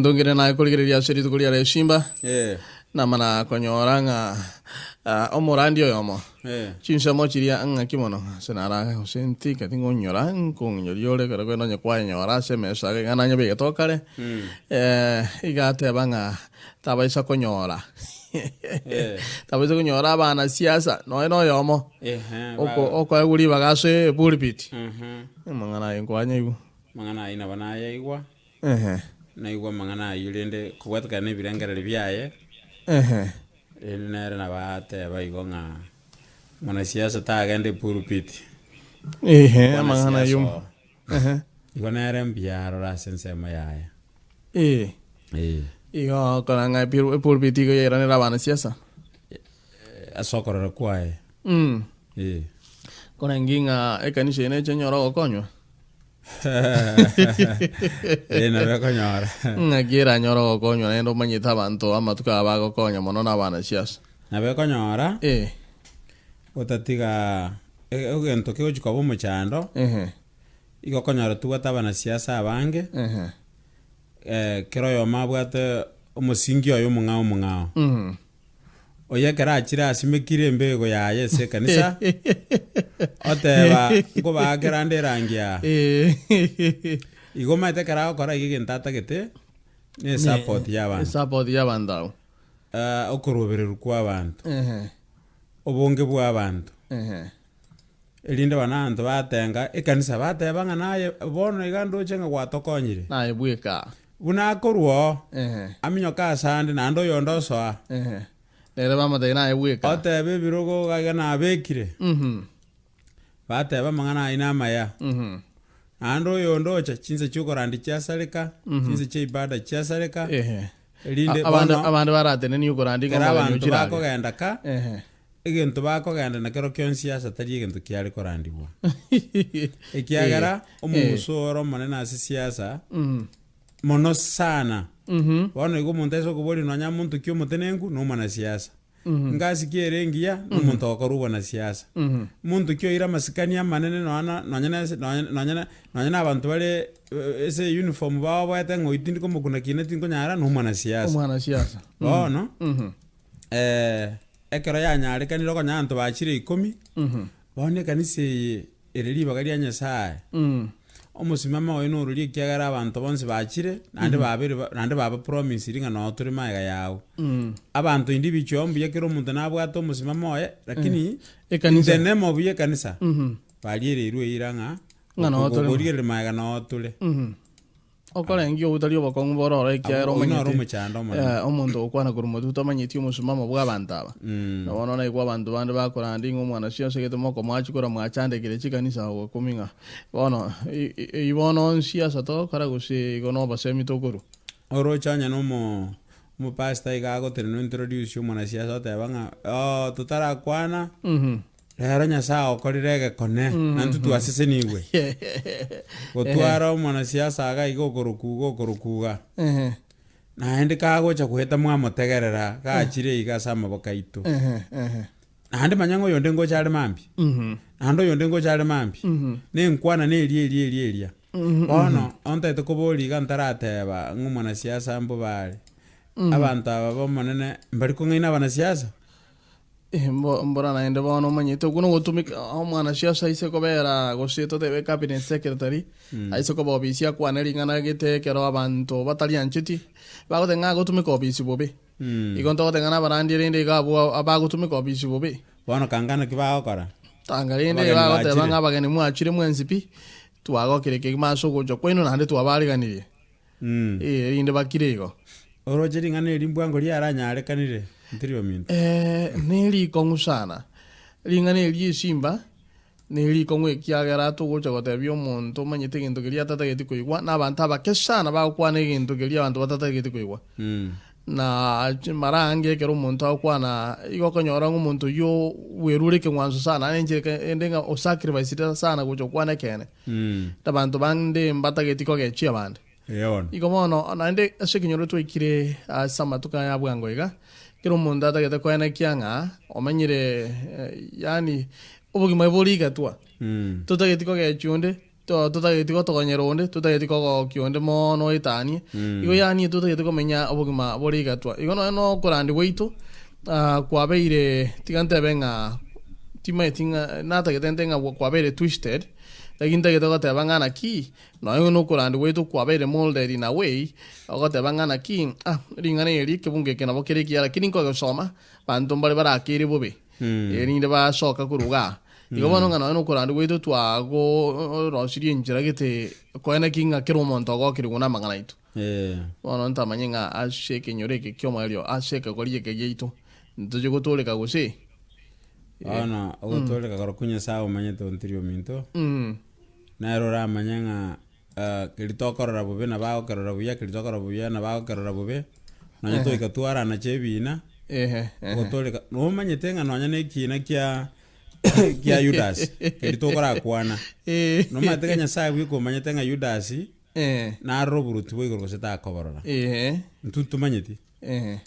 Ndongere na kuligereria seri tukulia re Simba. Na mana konyoranga omorandi oyomo. Chinsa mochiria anga kimono. Senara senti katingo nyora nyoriole kare kwenda nyakwa nyora se mesa gana nyabe getokare. Igate banga tabaisa konyora. Tabaisa konyora bana siasa no yomo. Oko aguri bagase pulpit. Mangana yenkwanya igu. Mangana ina bana yaigwa. Na igwa mangana yulende kuwatka ne birangarali byaye nere na bate baigonga mwana siasa tagende pulpit mangana yum igona ere mbiaro la sensema yaye igo kalanga pulpit igo yera ne bana siasa asokora kwae kona nginga ekanisha ene chenyoro okonywa na beko nyora ngagira nyoro gokonyo nendo manyita abantu amatuka bagokonya mono na bana siasa na beko nyora otatiga ogento ke ojuka bo muchando igokonyora tu atabana siasa abange kero yo mabwate omusingi oyo mungao oye kera achira asimekire mbego yaye se kanisa oteba ngo bagerande rangia igoma ite kera okora igintata gete ne support y'abantu okurobereru kwa abantu obonge bwa abantu elinde bananto batenga ekanisa bateba nganaye bono igando chenga gwatokonyire naye bweka buna korwo aminyoka sande nando yondo soa nere bamate naye bweka otebe birogo gagana abekire bateba mangana ina maya ando yondocha chinse chukorandi chasaleka chinse cheibada chasaleka elinde abantu baratene ni ukorandi abantu bakogenda ka egento bakogenda na kero kyonsiasa tari egento kyari korandibwa ekiagara omusoro manena ase siasa mono sana bono igo muntu eso kubori nonya muntu kyo mutenengu no mana siasa ngasi kierengia no muntu okoruwa na siasa muntu kyo ira masikania manene nonya abantu bale ese uniform bawo batengo itindi komo kuna kineti nkonyara no mana siasa bono ekero yanyare kaniro konyanto bachire 10 bono kanise ereri bagari anyasaye omusimama oyo noruri kiagara abantu bonse bachire nande baba promise ringa no turi maiga yawo abantu indi bichombu yakero muntu nabwata omusimama oyo lakini ekanisa nemo buye kanisa baliere irwe iranga ngano turi gorire maiga no turi okora ngio utari obakongu borora ikiagara omuntu okwana kurumo tutamanyiti omusimama bwa bantaba no na igwa abantu bande bakorandi ngomwana siasa gete moko mwachikora mwachande kire chikanisa ho kuminga bono ibono siasa to kara gusi gono basemi tokuru oro chanya no mo pasta igago teno introduce mwana siasa tabanga tutara kwana era nyasa okorirege kone nantu tuasese niwe gotwara mwana siasa aga igokorukuga na ende kago cha kuheta mwamotegerera gachire igasama bokaitu ande manyango yonde ngo chale mambi ando yonde ngo chale mambi ne nkwana ne elia bono onta tukoboli gantarateba ngumwana siasa mbo bale abantu aba bomonene mbari ko ngina bana siasa mbora na ende bono manyito kuno gotumika omwana siasa ise kobera gosieto de cabinet secretary aise ko bobisia kwaneri ngana gete kero abantu batali anchiti bagotenga gotumika obisi bobe igonto gotenga barandi rinde gabo abagotumika obisi bobe bono kangana kibagokora tangarinde bagote banga bageni mwachire mwenzipi tuago kireke maso gojo kwino nande twabariganirie rinde bakirego orojeri ngane limbwango liaranyare kanire ntirio minto neri kongu sana lingane li Simba neri kongu ekiagara to gocha gotebio muntu manyete gento geria tata geti kuigwa na abantu abakesana bakwane gento geria abantu batata geti kuigwa na marange kero muntu akwana igokonyora umuntu yo werure ke mwanzo sana nje endenga o sacrifice sana gocha kwana kene abantu bande mbata geti ko gechi abande igomono nande asekinyoro to ikire samatuka ya bwango iga kero mundu atagete kwena kianga omanyire yani obugima buriga twa tutagete ko gechunde tutageti gotogonyera onde tutageti kogokio onde mono itanie igo yani tutageti komenya obogima bori gatwa igo no kurandi gwitu kwabeire tigantebe ng'a timatinga natagete ng'a kwabeire twisted lakini tagete goteba ng'ana ki no igo no kurandi gwitu kwabeire molded in a way ogoteba ng'ana ki ring'ana eri kebunge kenabo kere kia lakini nkogosoma bantu mbare barakire bobe erinde basoka kuruga igo bono ng'ana no kurandi gwitu twago rosirie njira gete koena kinga kero monto gokire guna mang'ana itu bono ntamanye ng'a asheke nyoreke kiomario asheke korieke geitu ntoje gotoleka gose ana ogotoleka garokunya sawa manyete ontirio minto naero ramanya ng'a kiritokorora bobe na bagokerora buya kiritokorora buya na bagokerora bobe nonye toikatwara na chebina ogotoleka no manyete ng'a nonya nekina kia Judas kiritokora kwana no mateganya sawa biko manyete ng'a Judas na roburuti bo igoro seta koborora ntutumanyeti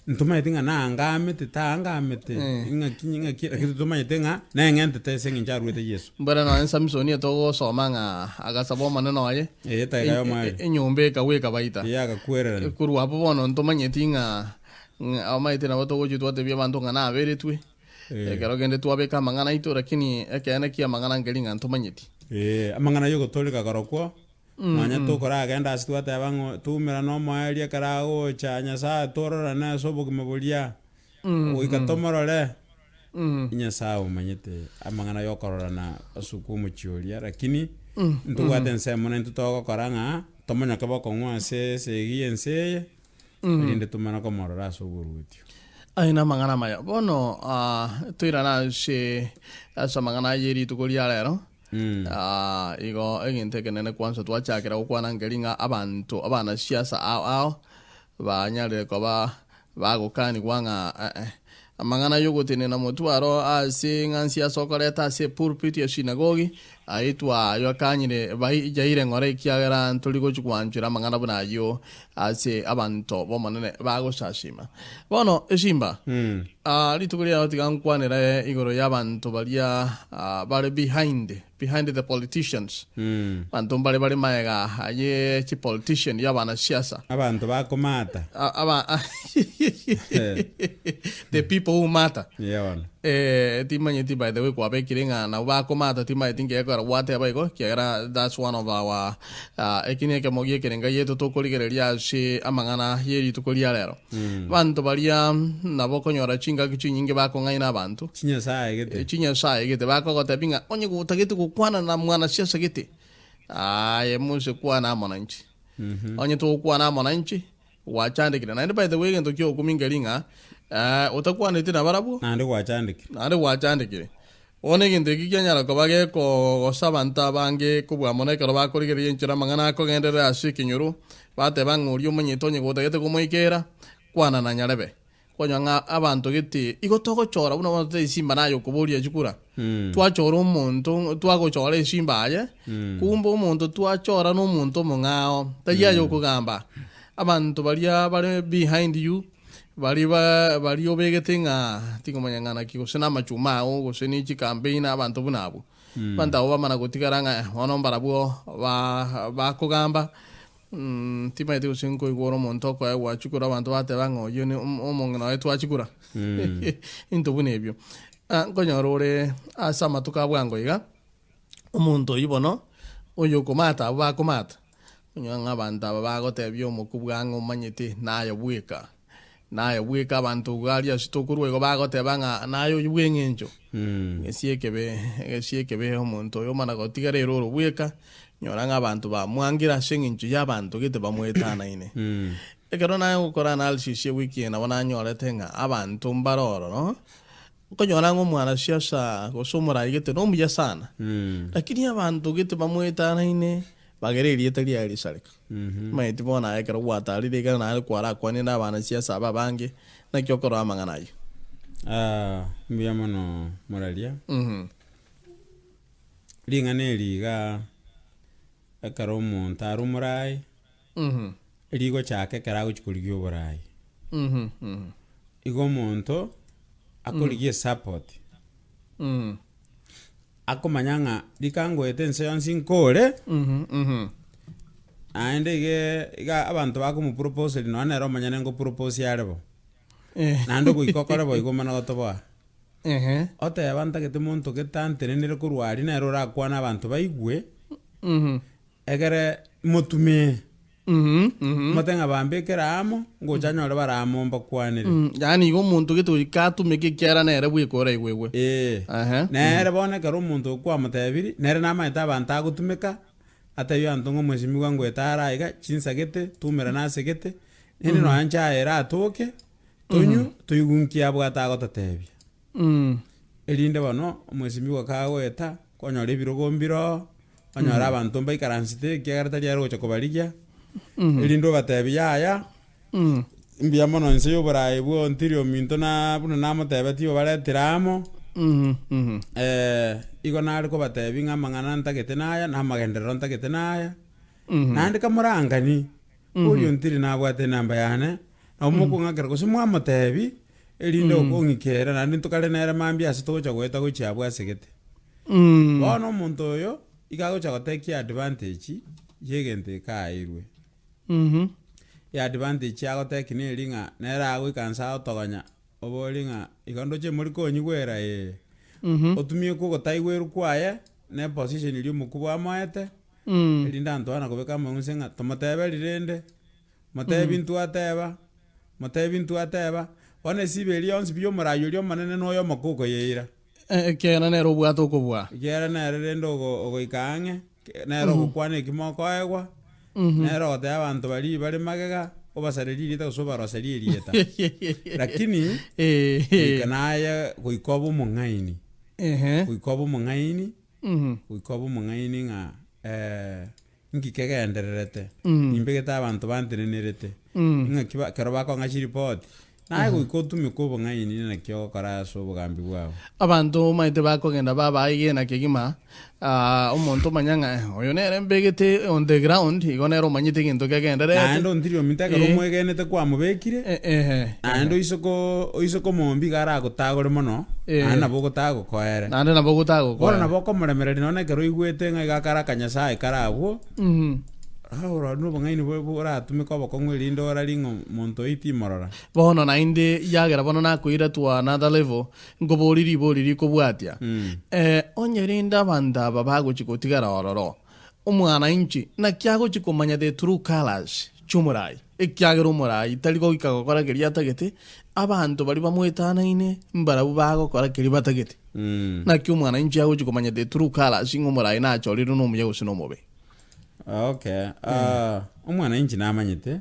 ntumanyeti ng'a nangamete tangamete ng'a kinyinga kitumanyeti ng'a na ng'ente tese nginjaruete Yesu mbara no Samsoni togo soma ng'a agasabo maneno aye tayo mai enyombe kaweka baita kwerera kuru hapo bono ntumanyeti ng'a amaite na botogo jitwa tebia bantu ng'a na abere twe kero gende twabeka mang'ana itu lakini ekene kia mang'ana ngeli ng'a ntumanyeti amang'ana yo gotoleka garokwo nanya tukora agenda asitwateba ng'o tumira no moeria karago chanya sa torora na sobogima boria uikatomorore inyasa umanyete amang'ana yo korora na asukumu chioria lakini ntugwate nsemo na ntutogo koranga tomonya kaboko ng'wa se giense rinde tumana komorora asogurutio aina mang'ana maya bono tuirana se asa mang'ana yeri tukoria lero igo eginte kenene kwanza twachakira gukwana ngeringa abantu abana siasa ao banyare koba bagukani gwanga amang'ana yogotene na motwaro ase ng'ansia sokoreta ase pulpit ya sinagogi aitwa yakanyire jaire ngore kiagera ntuli gochukwanjira amang'ana bunayo ase abantu bomanene bagosashima bono esimba litukuria tigankwanira igoro y'abantu baria bari behind the politicians bantu bari maega aye chi politician y'abana siasa abantu bakomata the people who matter timanyeti by the way kwa bekiringa na bakomata timanyeti ngekora wate abaiko kiagera that's one of our ekine ke mogie kerenga yetu tokoligereria shi amang'ana yeri tukolia lero bantu baria nabo konyora chinga kichinyinge bakong'aina abantu chinya sae gete bakogota binga onye gutagete kukwana na mwana siasa gete muse kwana mwananchi onye to kwana mwananchi wachandikira na by the way ngento kyo kumingelinga utakuwa netina barabu nandi wachandikire one ginte kinyara ko bage ko sabanta bange kubwa monekero bakorigerie nchira mang'ana ko gendera asikinyuru bate bang'uri omonyetonye gutagete kumoikera kwana na nyarebe konyanga abantu giti igotogo chora buna bantu isimba nayo kuburia chukura twachora omuntu twagochora isimba aye kumba omuntu twachora no muntu mong'ao tayayo kugamba abantu baria bari behind you bari obegete ng'a tingomanyang'ana kigosena machuma o goseni chi campaign abantu bunabo banda obamana gotigaranga ono mbarabuo bakugamba timaite usinko igoro monto kwa wachukura abantu bateba ng'oyo ni omong'ina wetu wachukura into bunebyo nkonyorore asa matuka bwango iga omuntu ibono oyo komata bakomata nyanga abantu abagotebyo omukubwango manyete nayo bweka abantu galia sitokuru ego bagoteba ng'a nayo bwengenjo ngesiekebe omuntu oyo mana gotigara rero bweka nyoranga abantu bamwangira shinginju y'abantu gite bamwetana ine ekero nayo gukora analysis wiki na bona nyorete ng'a abantu mbaroro no konyora ng'omwana siasa gosomora gite no muya sana lakini abantu gite bamwetana ine bagererie tali ali sarika maiti bona ekero gwatari rega na kwara kwani na bana siasa babange na kyokoro amang'ana yo mbia mono moralia ringane liga ekaro omuntu ari omorai rigo chake kera gochikorigia oborai igo omonto akorigie support akomanya ng'a rikangoete ense yonsi nkore aende iga abanto bakomupropose no nero omanyane ngopropose arebo naende goikokore bo igomana gotoboa oteba ntagete monto getantenenere korwari nero orakwana abanto baigwe egere motume motenga bambekera amo ngochanyore baramo mbakwanire yani igo omonto getoika atumeke kiara nere bwekora igwegwe nere bonekera omonto okwamotebiri nere namaete abanto agotumeka atebi anto ng'omwesimi gwangweta araiga chinsagete tumera nasegete nende noanchaera atoke tonyu toigunkia abwata agototebia erinde bono omwesimi gwakagweta konyora ebirogo mbiro onyora abanto mbaikaransete ekiagera tari aro gocha kobarigia erinde obatebi yaya mbia mono nse ya oborai bwa ontirio minto na buna namotebeti obaretera amo igo nare kobatebi ng'a amang'ana ntagete naya na amagenderero ntagete naya naende kamorangani orio ntiri nabwate namba yane na omokong'akera gose mwamotebi erinde okong'ikera naende ntokare nere mambia ase togocha goeta gochia bwasegete bono omonto oyo iga agocha gotekia advantage ya egento ekaeirwe ya advantage agoteki neri ng'a nere agoikansa agotogonya obori ng'a iga ndoche mori konyigwera otumie kogotaigweru kwaye ne position eri omoku bwamoete erinde anto ana kobeka amang'use ng'a tomoteberi rende motebi ntwateba bono esibe eri yonsi bia omorai oria omonene noyo omokoko yeira kera nere obwate okobwa kera nere rende ogoika ang'e nere ogokwana ekimoko egwa nere ogoteba abanto bari magega obasareri erieta gose obaroseri erieta lakini goika naye goika oba omong'aini goika oba omong'aini ng'a nkikegendererete nimbegete abanto bantenenerete ng'a kero bakong'a chiripoti naye goika otumeka obong'aini nakio ogokora ase obogambi bwabo abanto maite bakogenda babaigena kegima omonto omanya ng'a oyo nere mbegete on the ground igo nere omanyete egento kegenderete naende ontiri omintekero omwegenete kwamobekire naende oisoko mombi gara agotagore mono naende nabo ogotagokoere naende nabo ogotagokoere bono nabo okomoremereri nonye ekero oigwete ng'a iga kara akanyasaye karabwo ahora no bang'aini boratumeka obokong'u erinde orari ng'o monto itimorora bono naende yagera bono nakoira to another level ngoboriri kobwatia onyerinde abanto aba bagochi gotigara ororo omwana inchi nakiagochi komanya the true colors chumurai ekiagera omorai tari goika gokora keria atagete abanto bari bamwetanaine mbarabu bagokora keria batagete nakio omwana inchi agochi komanya the true colors ng'omorai nachorire nomuya gose nomobe. Okay. Omwana inchi namanyete.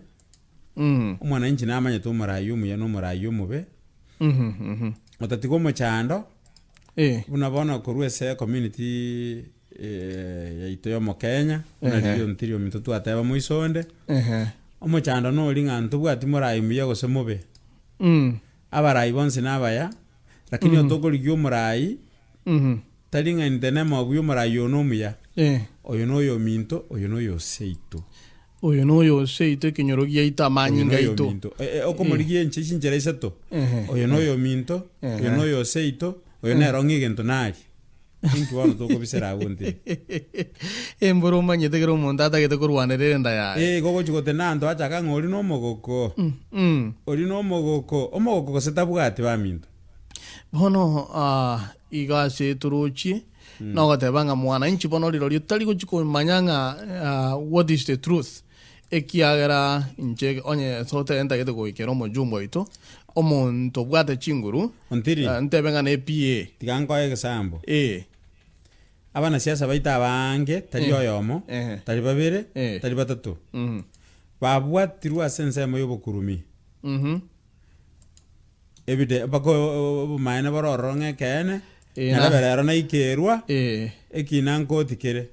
Omwana inchi namanyete omorai omuya n'omorai omobe. Otatiga omochando. Buna bono korwa ase community yaito ya omokenya. Nariyo ntiri ominto twateba moisonde. Omochando nori ng'a ntobwati morai muya gose mobe. Abarai bonsi nabaya. Lakini otokorigia omorai. Tari ng'a ntenema bwa omorai ono omuya. Oyo noyo minto, oyo noyo seito. Oyo noyo seito kinyoro giaita manyinga ito. Okomorigia enche chinjera isato. Oyo noyo minto, oyo noyo seito, oyo nero ng'egento nari. Inki bono tokobisera abonte. Emboro omanyete kero omonto atagete korwanirira enda yaye. Gogochi gote nanto achaka ng'a ori nomogoko. Ori nomogoko. Omogoko gose tabwati baminto. Bono iga ase torochie nogoteba ng'a mwana inchi bono rirorio tari gochi komanya ng'a what is the truth ekiagera inche onye sote entagete goikera omojumbo oito omonto bwate chinguru ontiri ntebe ng'a na PA tiga nkoe gesambo abana siasa baita abange tari oyomo tari babere tari batatu babwatirwa ase ensemo y'obokurumi ebide bako maene bororo ng'ekene naraberero naikerwa ekina nkoti kere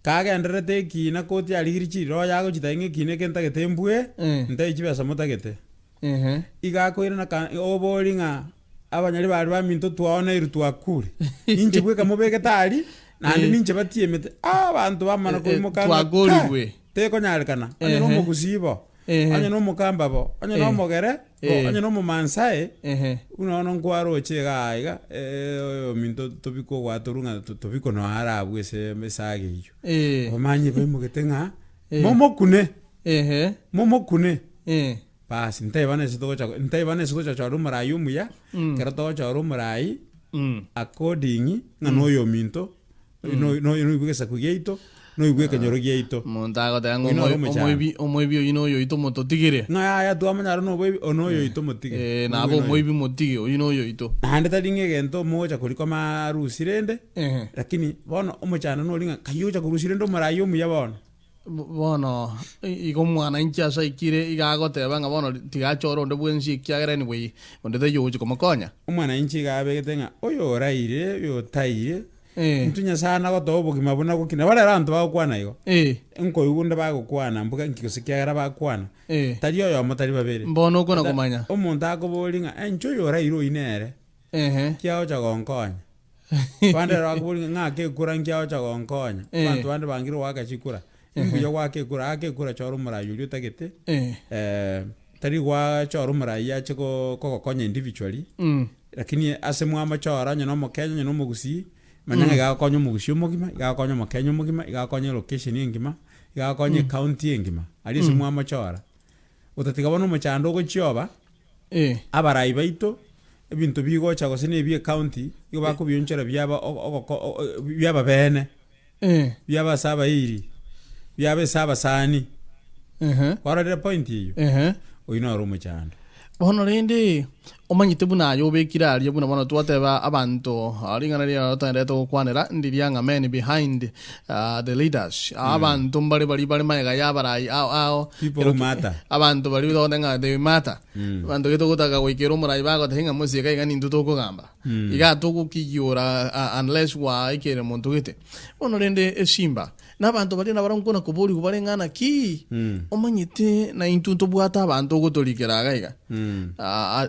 kagenderete ekina koti arigiri chiriro yagochita ng'ekina ekentagete mbue ntai chibesa motagete igakoire na obori ng'a abanyari bari baminto twaona iru twakure inchi bweka mobegete ari nandi ninche batiemete abanto bamana koimoka twagorigwe tekonyarikana onye nomogusibo anya no mukamba bo anya no mogere anya no mumansae unono nkwaro chega iga minto tobiko gwaturunga tobiko no arabu ese mesage iyo omanye be mugetenga momokune basi ntebane sito cha rumarayu muya kera to cha rumarai according ngano yo minto no ibugesa kugeito no ibweke nyoro geito montago tango omoibi oyino yo ito mototigire ya tu amanyaro no boibi ono yo ito motige nabo omoibi motige oyino yo ito hande tadinge gento moja kuliko marusirende lakini bono omochana no linga kayoja kurusirende marayo muya bono igo mwana incha saikire igagoteba nga bono tigachoro ndo bwensi kiagera ni bwe onde teyo kumakonya omwana inchi gabegetenga oyo oraire yo taire ntunya sana goto bugima buna gukina bare rantu bagukwana igo enko igunda bagukwana mbuga nkigosikiagera bagukwana tari oyo motari babere mbono kona kumanya omuntu akobolinga encho yo oraire inere kiao cha gonkonya bande rakubolinga ngake kura nkiao cha gonkonya bantu bande bangiro wakachikura imbuyo akekura choro murayo lyotagete tari gwa choro murayo yache kokokonya individually lakini ase mwama chora nyono mokenya nyono mogusi manyanga gakonya mogusi omogima gakonya mokenya omogima gakonya location engima gakonya county engima ali ase mwama chora utatiga bono mochando gochioba abarai baito ebintu bigocha gosene ebie county igo bakobionchera byaba bene byaba saba iri byabe saba sani kwarade point iyo oyino rumo cyane bono rende omanyite buna yo bekira ali buna bono twateba abantu alingana ria tande to kwanera ndiria nga men behind the leaders abantu bali maega yabarai people matter abantu bali do nga de mata bantu geto gutaka goikero murai bago tenga musika igani nduto kugamba iga tukukiyura unless wa ikere muntu gite bono rende esimba n'abantu bali na baronkona kubuli kubarengana ki omanyite na intunto bwata abantu gotolikeraga iga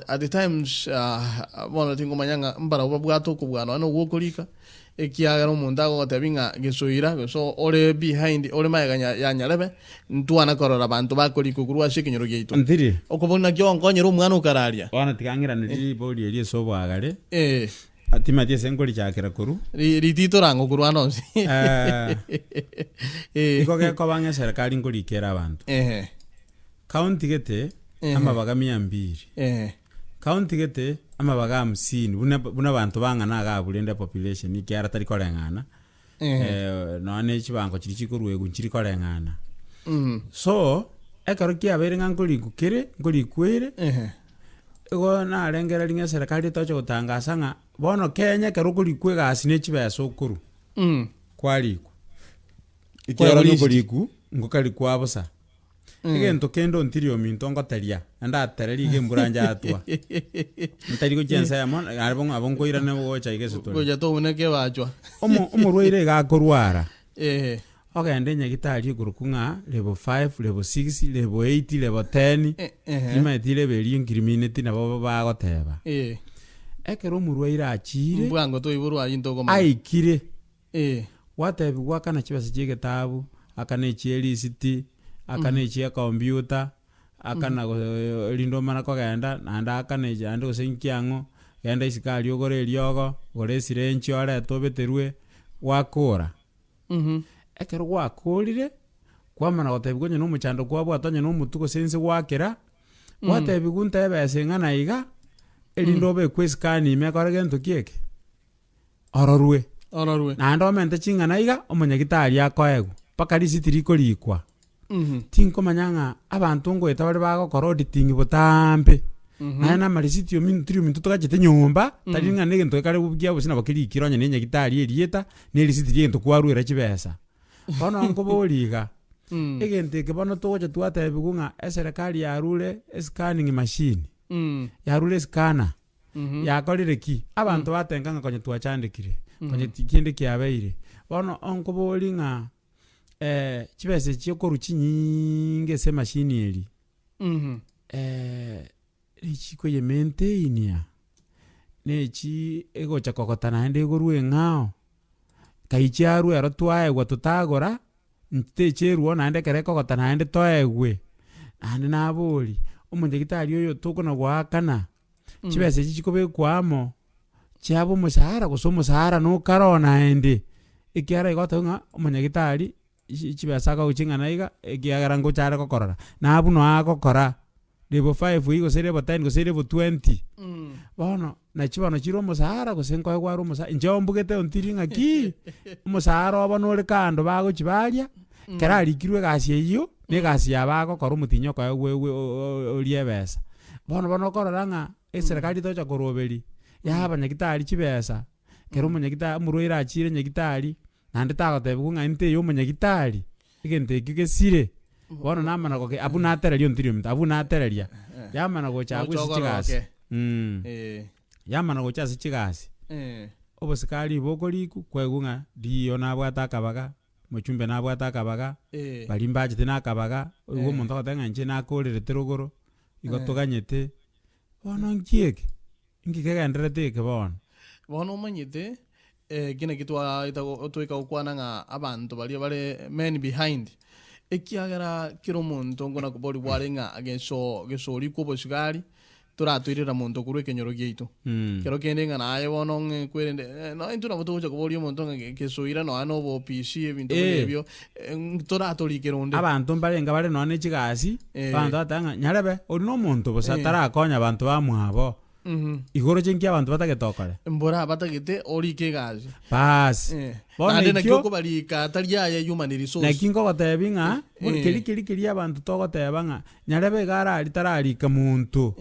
at the times bono tingo manyanga mbara bwato kubwana no gokolika ekiagara omuntu agotebinga gesoira so ore behind ore maeganya ya nyarebe ntwana korora abantu bakolika kurwa shikinyoro geito ntiri okobona kyo nkonyero omwana ukararia wana tigangira ni boli eri sobwagare atima tie senkoli chakera kuru ritito rango kurwa nonsi iko ke kobange serikali ngolikera abantu county gete amabaga 200 county gete amabaga 50 buna abantu bangana ga bulende population ikiara tari kolengana none chibango chiri chikurwegu chiri kolengana so ekaro kia berenga ngolikwere ego na arengera linga serikali tocho gutangasa nga bono Kenya kerukuri gasi ne chibeso kuru kwaliku ikiara ngoliku ngokali kwabosa egento kendo ntirio minto ngoteria anda tereri ge mburanja atwa ntari go chensa ya mon arabon abongo irane go cha igeso to goja to uneke bachwa omurwaire ga kurwara ogende nyagitari gurukunga level 5 level 6 level 8 level 10 ima etile beli incriminate na baba bagoteba ekero omurwaire achire mbwango to iburu ayinto goma aikire watebi wakana chibase chigetabu akana echieli city akana echia computer akana lindo mana ko genda nanda akana ejando gosenkiango genda isikali ogore eliogo gore sirenchi ore tobeterwe wakora ekero gwakorire kwamana gotebi gonye no muchando kwabwa tonye no mutuko sense wakera watebi gunta ebese ngana iga elindo be kweskani mekore gento kieke ororwe nando mente chingana iga omonyagitari akoegu pakari sitiri kolikwa tinko manyanga abantu ngo etabari bagokora auditing butambe na marisitio mintu tugachete nyumba taringa negento ekare bugia busina bakiri kironya nenya gitari erieta nerisitiri gento kwarwera chibesa bono ngo boliga egente ke bono toje twate bigunga serikali ya rule scanning machine ya rule scanner ya korire ki abantu batenganga konye twachandikire konye tikinde kiabeire bono onko bolinga chibese chikoru chinyinge se machine eri ichiko ye maintain nechi ego chakokotana ende gorwe ngao kaicharu ero twae gwatutagora ntecheru ona ende kere kokotana ende toegwe ande nabori omonyagitari oyo tokona gwakana chibese chikobekwa chiabo omusara gose omusara nokarona ende ekiara igotonga omonyagitari chibesa akagochinga iga ekiagera ngochare gokorora nabu no agokora level 5 igose level 10 gose level 20 bono na chibono chiro omusara gose nkoe gwaro omusara inchombugete ontiringa ki omusara obo nore kando bagochibaria kera arikirwe egasi eyio na egasi yabagokora omotinyo koe orie ebesa bono okorora ng'a eserikari tocha koroberi yaba nyagitari chibesa kero omonyagitari omorwaire achire nyagitari naende tagotebiwa ng'a nte omonyagitari egento ekio gesire bono namana goke abu natereria ontirio mita abu natereria yamana gocha ase chigasi yamana gocha ase chigasi obosikari bokoriku kwegwa ng'a riyo nabwata akabaga mochumbe nabwata akabaga bari mbachete nakabaga igo omonto agoteba ng'a inche nakorerete rogoro igo toganyete bono nkieke nkikegenderete eke bono omanyete kina kitwaika gokwana ng'a abanto baria bare men behind ekiagera kero omonto nkona kobori bware ng'a gesori kwa obosigari toratwirera monto korwa ekenyoro giaitu kero kende ng'a naye bono kwerende no intwe nabo togocha koboria omonto ng'a gesoira nonya na obopisi ebinto ebio toratorikera onde abanto mbarenga bare nonya na echigasi abanto batanga ng'a nyarebe ori na omonto bosa tarakonya abanto bamwabo igoro chinki abantu batagetokore mbora batagete orike egasi basi bono nakio kobarika tariaye human resource nakingo gotebi ng'a keri abantu togoteba ng'a nyarebe igara tararika muntu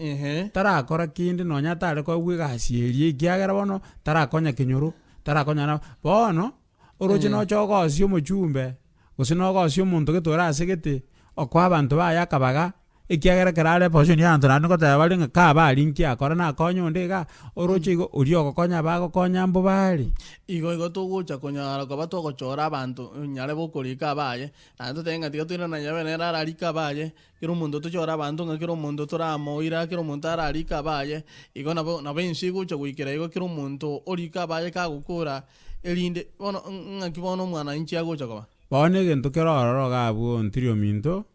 tarakora kinde nonya tare koigwa egasi erie ekiagera bono tarakonya kenyoro tarakonya na bono oroche nocha ogosia omochumbe gose nogosia omonto getore ase gete okwa abanto baya akabaga ekiagera kerare position ya anto nani goteba bari ng'a kabari nkiakora nakonya onde iga oroche igo ori ogokonya bagokonya mbo bari igo togocha konyara koba togochora abanto nyare bokorika abaye naende totenga tiga twirana nyabe nera ararika abaye kero omonto tochora abanto ng'a kero omonto toramoira kero omonto ararika abaye igo nabo ensi egocha goikera igo kero omonto orika abaye kagokora erinde bono ng'aki bono omwana inchi agocha koba bono egento kerororo gabwo ontirio minto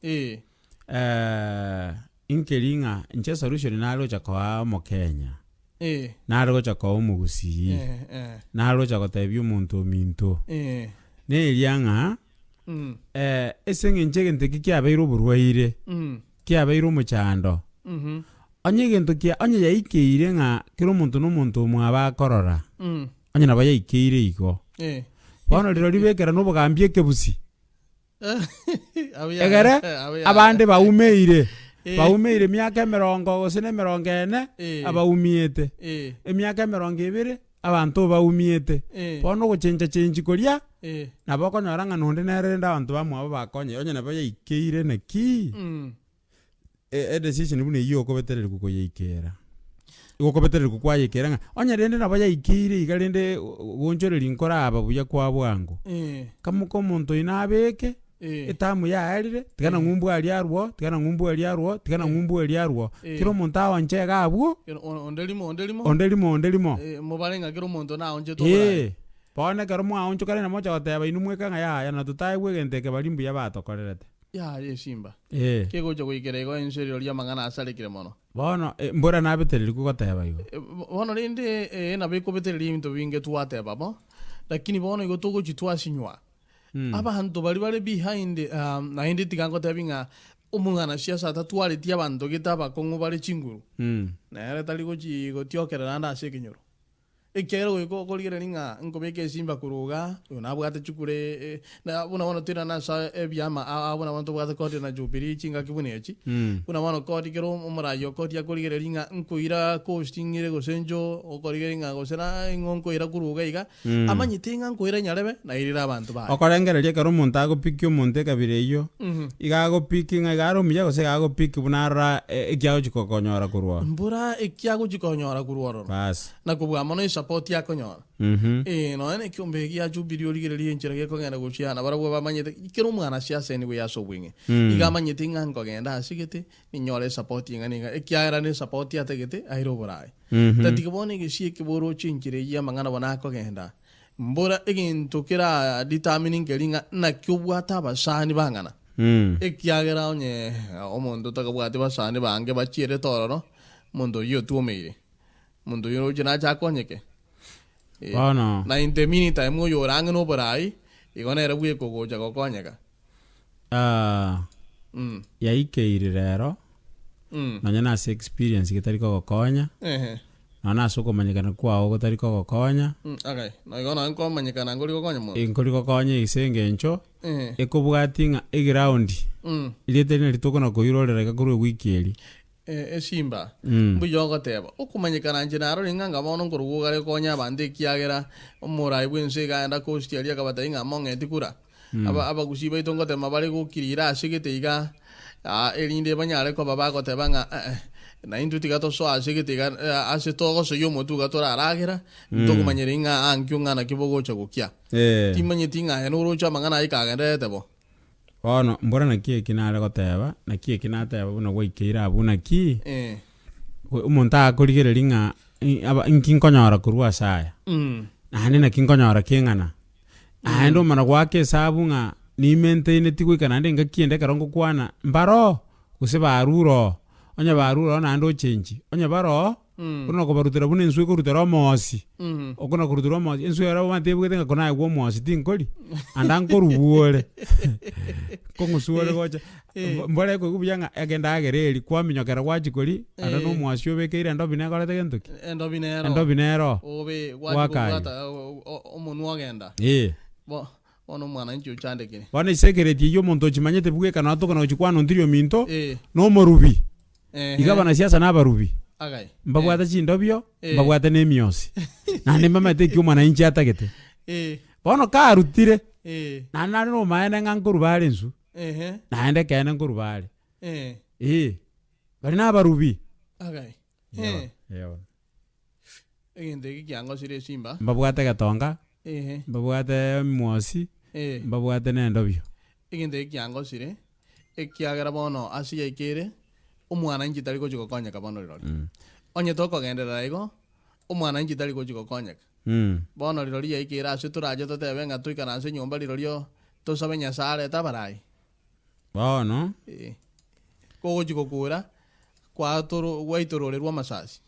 inkeri ng'a inche solution narocha koa omokenya narocha koa omogusii narocha gotebia omonto ominto neria ng'a ase eng'encho egento eki kiabeire oborwaire kiabeire omochando onye egento onye yaikeire ng'a kero omonto na omonto omwaba akorora onye nabo yaikeire igo bono rero ribekera nobogambi ekebusi egere abande baumeire miaka 70 gose na 40 abaumiete emiaka 20 abantu baumiete bono gochenja koria nabo okonyora ng'a nonde nerende abantu bamwabo bakonye onye nabo yaikeire naki decision buna iyo okobetereri koyeikera igokobetereri kwayekera ng'a onye rende nabo yaikeire iga rende gonchoreri nkora aba buya kwa bwango kamuka omonto inabeke etamu yaerire tigana ng'umbu ariarwo tigana ng'umbu ariarwo kero omonto aonche gabwo ondelimo mobarenga kero omonto naonche tobora bono kero mwaoncho kare namocha goteba inwe mweka ng'a yaya natutaigwa egento eke bari mbuya batokorerete simba kegocha goikera igo ense erio ria amang'ana asarekire mono bono mbora nabetereri kugoteba igo bono rende nabo ekobetereria ebinto binge twateba bo lakini bono igo togochi twasinywa abantu bari behind naende tigangotebi ng'a omong'ana siasa tatwaretie abanto gete abakong'u bare chinguru nere tari gotiokerera nda ase ekenyoro ekiagera goika okorigereria ng'a nkobeka esimba koruga oyo nabwate chukure buna bono twirana asa ebiama buna bono tobwate koti na Jubilee chingaki buna echi buna bono koti kero omoraio koti akorigereria ng'a nkoira costing'ire gose ncho okorigereria ng'a gose na ing'o nkoira koruga iga amanyete ng'a nkoira nyarebe nairire abanto baye okorengereria kero omonto agopikia omonto ekabira eyio iga agopikia ng'a iga aromuya gose iga agopikia buna arora ekiagochikokonyora korwa mbura ekiagochikonyora korwa roro basi nakobwa mono support yakonyora no ene kiombe gia Jubilee origereria enchera gekogenda gochiana barabwo bamanyete kero omwana siasa eniwe yasobwinge iga amanyete ng'a nkogenda asigete ninyore support ng'aniga ekiagera ne support yategete airo borai tatigabone gesie kiboro chinchire ya mang'ana bona kogenda mbora egento kera determining keringa nakyo bwata abasani bang'ana ekiagera onye omonto takabwate basane bange bachiere tororo mondo yo tuomeire mondo yo jina chakonyeke bono na in the meantime yo yorange no borai igonera bwe kogoja gokonyeka yaikeire rero nonya nase experience gitari kogokonya na nase ukomanyikana kwao gutari kogokonya okay na igona nkomanyikana ngori gokonya mo inkori gokonya isenge ncho ekobwatinga eground ilietene litokona koirorera gakuru wikeli esimba mbuyo goteba ukumanyikana njinaro ringanga bono ngurugugare konya abande kiagera umurai bwense gaenda kostialia kabata inga mongeti kura abagusiba itongote mabare gukirira ashigite iga elinde banyare ko babagoteba nga na intu tigato so ashigite iga ase togo so yo motu gatora aragera ntokumanyira inga ankyo ngana kibogo chagukia timanyiti inga enuro mangana ikagende tebo bono mbora nakie kinare goteba nakie kinateba buno gwaikeira abuna ki umuntu akorigereri nga inkinkonyora kurwa saya nani nakinkonyora kingana ando mana gwake sabu nga ni maintain tigwikana ndi ngakiende karongo kwana mbaro use baruro onya baruro na ando change onya baro uno ko barutera bune nswe ko rutera mosi okona kurutera mosi nswe ara bantebwe tenga kona gwo mosi tinkoli andanko rubuore ko ngusuore gocha mbole ko kubyanga agenda agereri kwaminyokera gwachikoli anda no mosi obekeire ando binekora tegentoki endo binero obe gwachikota omuntu agenda ono mwana nchi uchandekine bana security yo muntu chimanyete bwe kana atokana uchikwana ndirio minto no morubi igabana siasa na barubi agai mbabwata chindobyo mbabwata nemiosi na ne mama te kyuma na inchi atagete bono ka rutire na na no maana ngankuru bale nsu na ende kana nkuru bale bali na barubi agai egende kyango sire simba mbabwata gatonga mbabwata mwosi mbabwata nendobyo egende kyango sire ekiagera bono asiye ikere umwana inji tari ko chikokonyeka bono rirori onye tokogenderera igo umwana inji tari ko chikokonyeka bono rirori yaikira ase turaje totebe nga tuikana ase nyomba rirorio tosabe nyasare tabarai bono kogo chikokura kwa toro waitororerwa masasi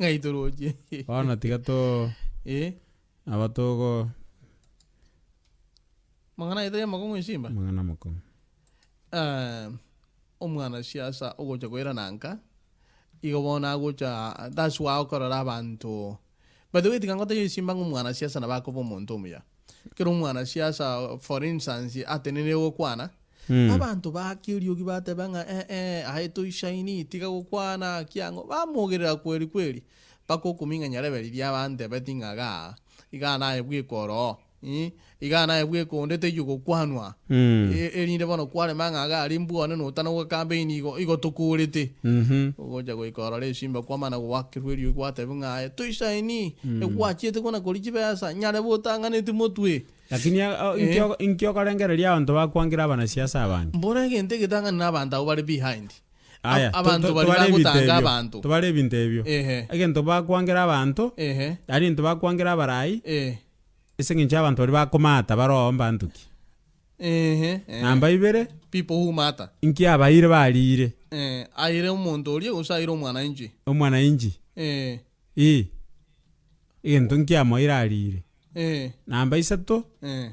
ngaitoroje bono tigato abatogo mangana ite makongo isimba mangana makongo omwana siasa ogocha kwera nanka igo bona gocha that's why okorora abantu but the way tingangote isimba ngumwana siasa na bako bomuntu omuya kero umwana siasa for instance atenene gokwana abantu bakirio gibate banga aheto ishaini tiga gokwana kiango bamugerera kweli bako kuminga nyareberi bya bande betingaga igana ebwikoro igana ebwiko ndete yugo kwanwa erinde bono kwale mangaga alimbuone no tano campaign igo tukurite ogoja goikoro le simba kwa mana gwakirwerio gwate bunga tuishaini egwachete kona kolichi besa nyare botangane timotwe lakini inkyo kalengereria abantu bakwangira abana siasa abangi mbona gente gitangana n'abantu bari behind abantu bari gutanga abantu tubare ebintu ebyo agento bakwangira abantu ari into bakwangira abarai ese ngincha abantu bari bakomata baromba ntuki namba ibere people who matter inki abaire barire aire umuntu uri usaire umwana inji igento nki amoire arire namba isatu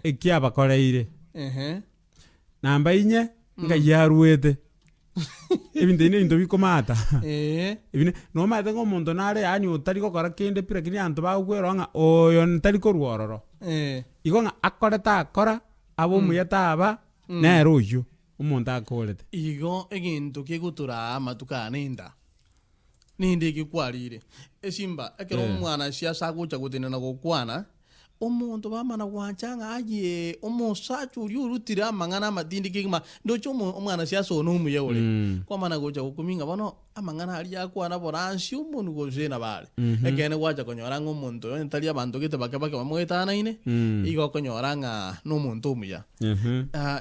iki abakoreire namba inye nga yaruete ebintu ine into bikomata ebine no mate ngo muntu nare yani utari gukora kinde pira kini antu bagweronga oyo ntari ko ruororo igo nga akoreta akora abo muyata aba na royo umuntu akorete igo egintu kigutura amatuka ninde gikwarire esimba ekero umwana siasa gucha gutenena gokwana umuntu bamana wanchanga aye umusachu urutira mangana matindi kigima ndocho umwana siasa onumuye ule kwa mana gocha kuminga bano amangana ali yakwana boransi umuntu gozena bale ekene wacha konyora ngomuntu ntali abantu gite bakabaka bamwetana ine igo konyoranga no muntu umuya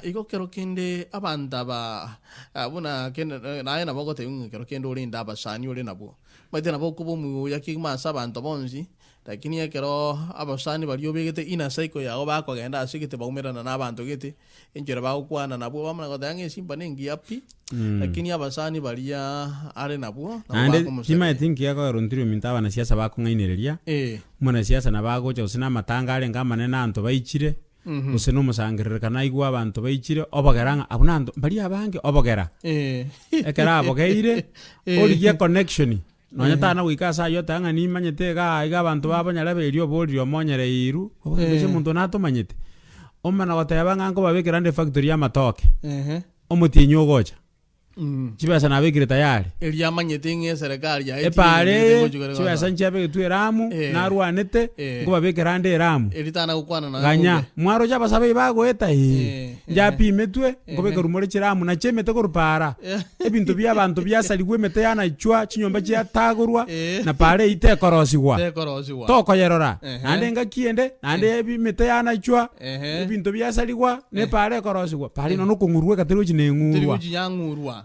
igo kero kende abanda ba abuna kende naye naboko te kero kende uri ndaba sani uri nabo bate nabo kubo mu yakigima sabantu bonzi lakini ekero abasani bari obegete ina cycle yao bakogenda ase gete baumerana n'abantu gete enchera bagokwana nabwo bamana gotanga esimba nengi api lakini abasani baria are nabwo ande kima I think yako rontiro minta bana siasa bakongainereria mwana siasa nabagocha usina matanga ale ngamane nanto baichire usino musangirira kana igwa abantu baichire obogeranga abunanto bari abange obogera ekera abogeire origie connection nonya tana gwikasa yo tanga ni manyete ga abantu babanyara berio borio monyere iru obese muntu nato manyete omana goteba ngango babekera nde factory ya matoke omutinyo gocha chibasa nabekire tayari elia manyete nge serikali ya epare chibasa nchabe tueramu narwanete ngo babekera nde eramu elitana gukwana na ganya mwaro chaba sabe bagoeta japi metwe ngo bekera rumore chiramu na chemete korupara ebintu bya abantu byasaligwe mete yana ichwa chinyomba chia tagurwa na pare ite korosigwa toko yerora ande ngakiende ande ebimete yana ichwa ebintu byasaligwa ne pare korosigwa pare no kungurwe katero chinengurwa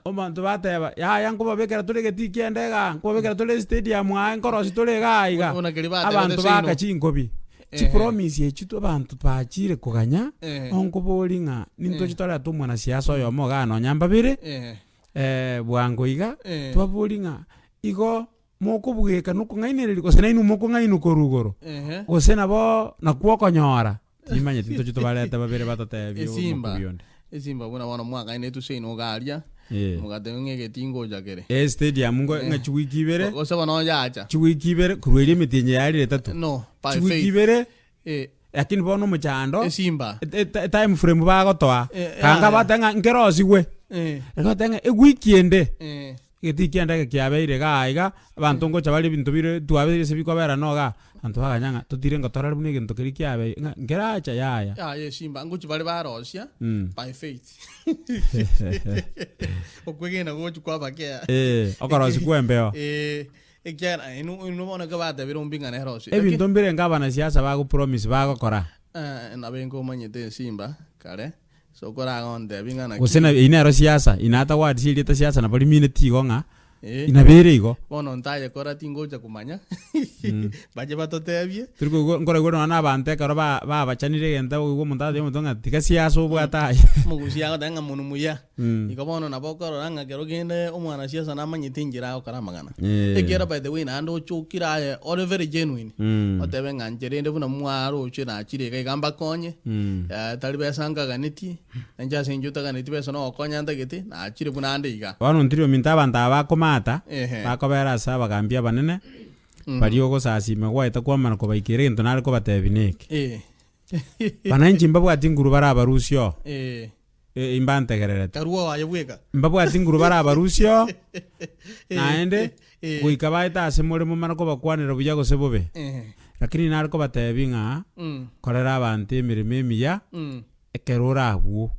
omantu bateba yango babekera turegeti kiendega ngo babekera tule stadium nkorosi tule gaiga abantu bakachinkobi chipromise echitu abantu pachire kuganya onko bolinga ninto chitara tu mwana siasa yo mogano nyamba bire bwangoiga twabolinga igo moko bugeka nuko ngainereri ko sena inu moko ngainu korugoro ko sena bo nakwokonyora timanye tinto chitu baleta babere batatebyo mukubionde esimba bona wana mwaka ine tu sei no garia mugate ngege tingo jakere stadium ngo ngachuwiki bere ko saba no yacha chuwiki bere kurweli mitinye yari letatu no pa chuwiki bere lakini bono muchando esimba time frame bagotoa kanga batanga ngerosi gwe batanga egwikiende getikienda kiabeire gaiga abantu ngo chabali bintu bire tuabire sebiko bera noga antu baganyanga tutire ngotora bune gento kiri kiabe ngeracha ya esimba ngo chibali barosia by faith okwegena go chukwa bakea okorosi kwembeo ekyana inu bona ka bata biro mbinga na herosi ebintu mbire ngabana siasa bago promise bagokora na bengo manyete simba kale so kora onde bingana usena inero siasa inata wadi silita siasa na bali minute igonga inabere igo bono ntaye kora tingoja kumanya baje batotebye turiko ngora gora na bante karo ba bachanire genta ugo mundade mutonga tika siasa ubwata mugusia ngatanga munu muya iko bono na bokoro ranga kero gende omwana siasa na manyite ngira okara magana ekera by the way na ando chukira all very genuine otebe nganjere nde buna mwaro uche na chire ga gamba konye tali besanga ganiti nja senjuta ganiti beso no konya ndagete na chire buna ande iga bano ntiro mintaba bakoma bakobera sa bagambia banene bari ogo sasime gwaita kwamana ko baikire into nari ko batebineke bananchi mbabwati nguru bara barusyo imbantegerere karuwa wayebweka mbabwati nguru bara barusyo naende guika baita asemore mu mana ko bakwanira buyago sebobe lakini nari ko batebinga korera abantu emirime emiya ekerora abu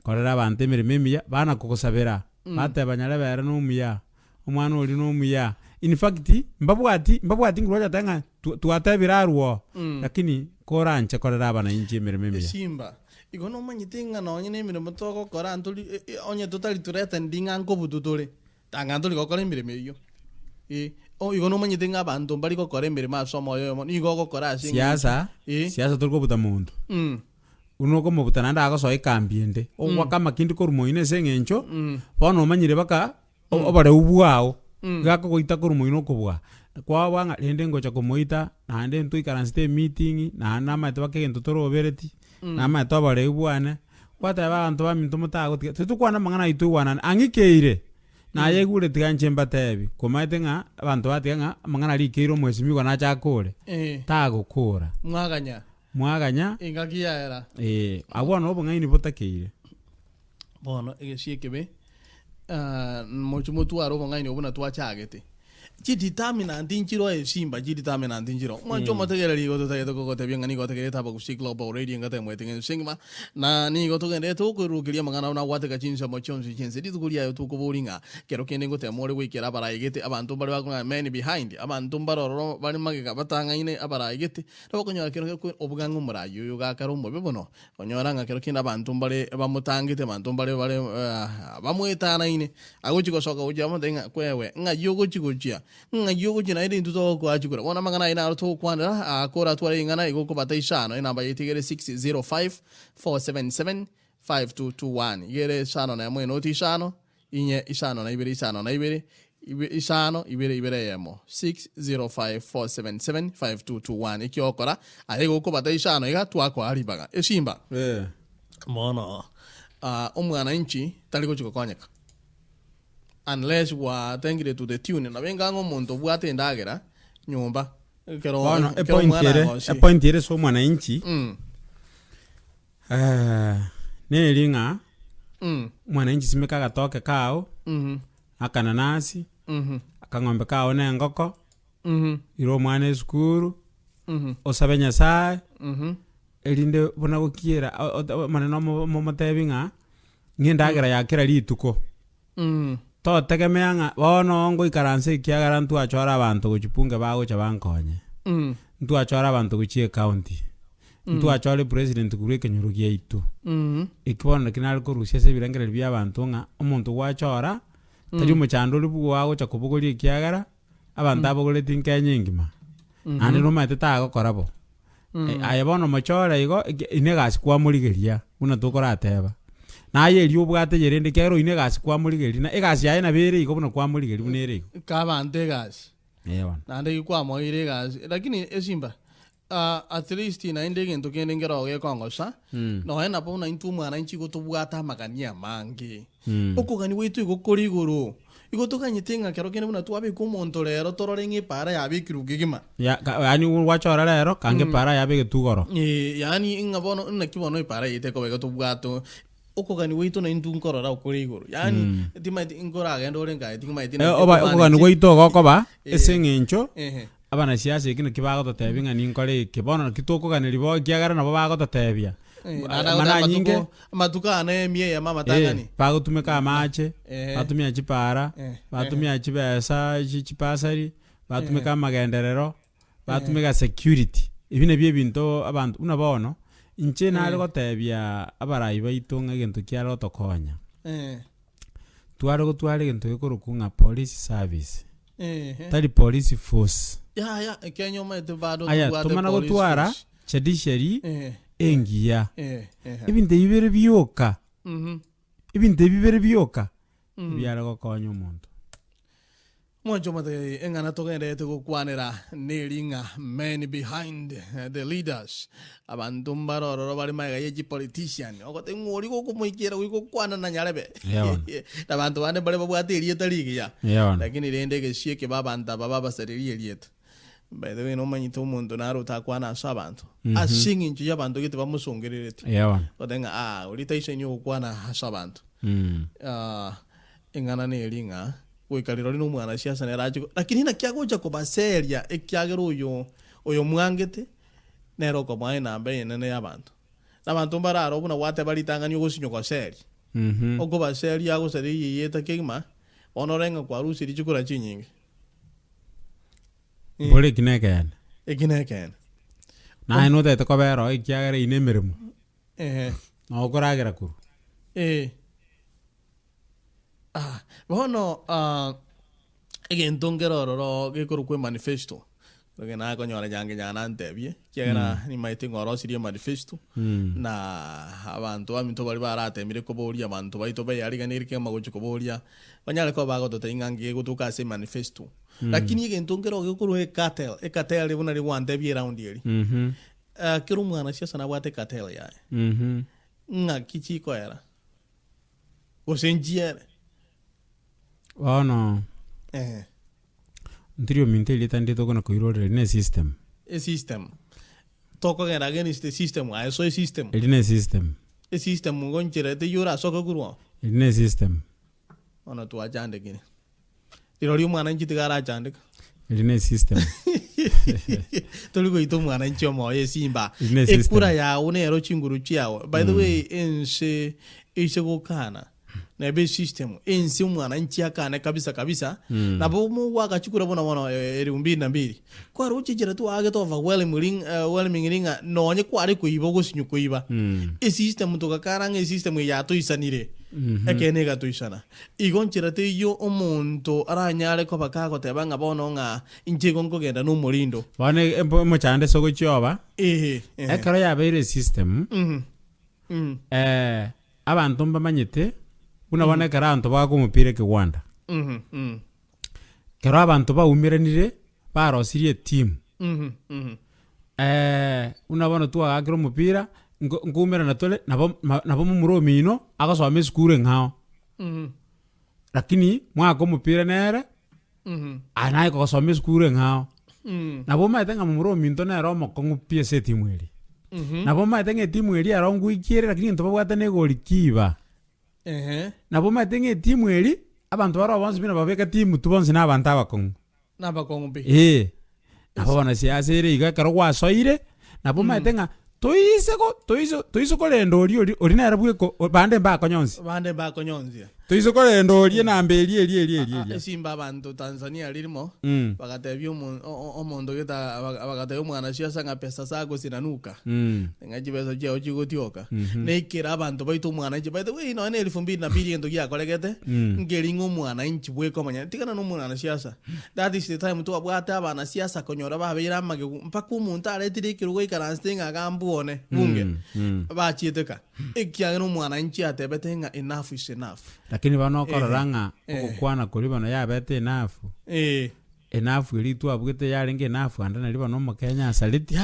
korera abantu emirime emiya bana kokosabera bate banyale bere no muya omwana oli no muya in fact mbabwati ngroja tanga tuatebira ruo lakini koranche korera bana inji mirime simba igono manyitinga no nyine mirimo toko kora ntuli onye totally tureta ndinga nkobututule tanga ntuli kokora mirime yo igono manyitinga abantu bali kokora mirime asomo yo igo kokora siasa tulko buta mundu uno como butananda ago soy cambiende o wakama kindi korumoine sengencho bono manyire baka obare ubuao gako goita korumoino kubwa kwa wanga lende ngocha komoita na ande ntu ikaranste meeting na nama twa kento toro bereti na ma to bare ubuane kwata abantu bamintu mutago tutukwana mangana itu wana angikeire na yegure tiganche mbatebi komaitenga abantu batenga mangana likeiro mwesimi gwana chakore tago kura mwaganya ingakiyaera abona obungaini botakeire bono egesiekebe mochumotu aro bongaini obuna twachagete chiditamina ndinjiro esimba chiditamina ndinjiro mwanjo mategera ligo totagete kokote byanga ni gotegere taba ku Global Radio ngate mwetenge singma na ni gotogende to kurukiria magana na wateka chinsa mochonzi chinse ditukuria yo tukuburinga kero kende ngote amore wikera barayigete abantu bari bakuna men behind abantu baroro bari magika batanga ine abarayigete no konyo kero obugangu murayo yo gakaro mwe bono onyoranga kero kinda abantu bari bamutangite abantu bari bamwetana ine agochiko soka ujamo denga kwewe nga yogo chikochia buya ngayo gukina iri nduto ko achukura bona mangana ina to kwanira akora twari ingana igoko bata ishano inamba yitigere 605-477-5221 yere ishano na mwe noti ishano inye ishano na ibiri ishano na ibiri ishano ibere yemo 605-477-5221 ikiokora igoko bata ishano iga twako aribaga eshimba mono omwana inchi taliko chikokonyeka unless watengire to the tune na benga ngomuntu bwate ndagera nyumba kero point ire so mwana inchi nelinga mwana inchi simeka gatoke kao akananasi akangombe kao ne ngoko iro mwana esukuru osabenya sai elinde bona gukiera maneno momotebinga ngindagera yakira lituko to tegemeanga bono ngo ikaranse kiagara ntu achora abantu guchipunga bago chabankonye ntu achora abantu guchie county ntu achora president kureke nyurugia itu ikibona kinali ko rusia se birangere bya abantu nga omuntu wachora tari mu chando libu wago chakubugoli kiagara abantu abogole tinkenye ngima ane no mate tago korabo ayabona machora igo inegasi kwa muligeria una tukora ateba na yeri ubwate yerende kero inegasi kwa muligeri na egasi yaye na bere iko buna kwa muligeri bunere ka bante gasi yewa na ndege kwa moire gasi lakini esimba at least na ndege ndo kende ngero ge kongosa no ena po na intu mwana inchi go tubwata makania mangi okugani wetu igo kori iguru igo tukanyitenga kero kene buna twabe ku monto rero tororenge para yabe kirugigima ya yani wachora rero kange para yabe getugoro yani ingabono nakibono ipara yite ko be tubwato okogani weito na intu nkorora ukuri iguru yani timaiti inkora agenda orenga timaiti okogani weito gokoba esengencho abana siasa ikino kibago totebinga ninkore kibono kitokogani libo kiagara nabo bago totebia mana nyinge matuka ane mie ya mama tangani bago tumeka amache batumia chipara batumia chibesa chipasari batumeka magenderero batumeka security ibine bie binto abantu unabono inche nali gotebia abarayi baitunga gento kiaro tokonya twari gento gikurukunga police service tari police force ya kenyo mate bado aya tumana gotwara judiciary engia ibinte bibere byoka ibinte bibere byoka byara gokonya umuntu Mwanjo mate engana togende to kwanera nelinga men behind the leaders abandumbaro ro bali maiga ye politician ogote ngori go kumuikira go kwana na nyarebe abantu bane bale babwate ilieta ligia lakini rende ke shike babanda baba seriri ilieta by the way no manyito umuntu naro takwana sabantu asingi nje yabantu gite bamusongererete odenga ulita isenyo kwana sabantu engana nelinga wikariro rino mwana siasa neraje lakini na kyagoja ko baseria ekyagero uyo mwangete nero ko mwana nambe nene yabantu nabantu bararo buna wate balitangani ugosinyo kwa seri ogo baseri yago seri yeta kigma onorenga kwa rusi rijukura chinyingi bole kineken na eno te ko bero ekyagere inemeremu no koragira kuru bono egentongero roro gekuru kwe manifesto Porque nada coño la yangue ya nante bien. Que era ni mai tengo oro siria manifesto. Na abantu aminto bali barate mire ko bolia abantu baito be ari ganir ke mago ko bolia. Banyale ko bago to tengan ke go to ka se manifesto. Lakini ke ntongero ke ko e cartel le buna ri wante bi round iri. Ke rumu ana sia sana wate cartel ya. Nga kichi ko era. O senjiere. Oh no. Ntirio minteli tandi to kono koirore ne system. E system. Toko gara against the system. I saw a system. Ne system. E system ngonjere te yura soko gurwa. Ne system. Ona tu ajande gine. Tirori mwana njiti gara ajande. Ne system. Toligo ito mwana nchi omo ye simba. Ekura ya one ero chinguru chiao. By the way, ense go kana. Na be system ensi mwana nchi akane kabisa na bomu wakachukura bona bona eri umbi na mbili kwa ruchi jira tu age to overwhelming no nye kwari kuiba go sinyu kuiba e system to kakaranga e system ya to isanire ekene gatuishana igo nchirate iyo omonto aranyare ko bakagoteba ng'a bono ng'a inchego nkogenda n'omorindo bone mochande sogochioba ekero yabeire system abantu mbamanyete buna bone kera abantu bago omopira ekigwanda kero abantu baumiranire barosirie team una bono twagakira omopira ngumirana tole nabo mumuromino agasoma esukuru eng'ao lakini mwaka omopira nere anaye kogosoma esukuru eng'ao nabo maete ng'a mumurominto nere omokong'u pi ase etimu eri nabo maete ng'a etimu eri ero ngwikiere lakini into babwate na egorikiiba nabo maete ng'a etimu eri abantu baroo bonsi buna babeka timu tu bonsi na abantu abakong'u nabo banasiasa ere iga ekero gwasoire nabo maete ng'a toise korenda ori nere bweko bande mbakonyonsi toise korenda orie namba eri esimba abantu Tanzania lirimo bagatebia omonto geta bagatebia omwana siasa ng'a pesa zako zinanuka ng'a chibesa chiao chigotioka neikera abantu baito omwana inchi baito we no 2002 gento giakoregete ngeringa omwana inchi bwekomanya tigana n'omwana siasa that is the time twabwate abana siasa konyora babeira amagegu mpaka omonto aretire ekirugo ikaranste ng'a gambuone bunge bachieteka ekiagera omwana inchi atebete ng'a enough is enough lakini bano korora ng'a okwana kuri bano yabete enafu enafu eri twabwete yarenge enafu ande nari bano omokenya asaliti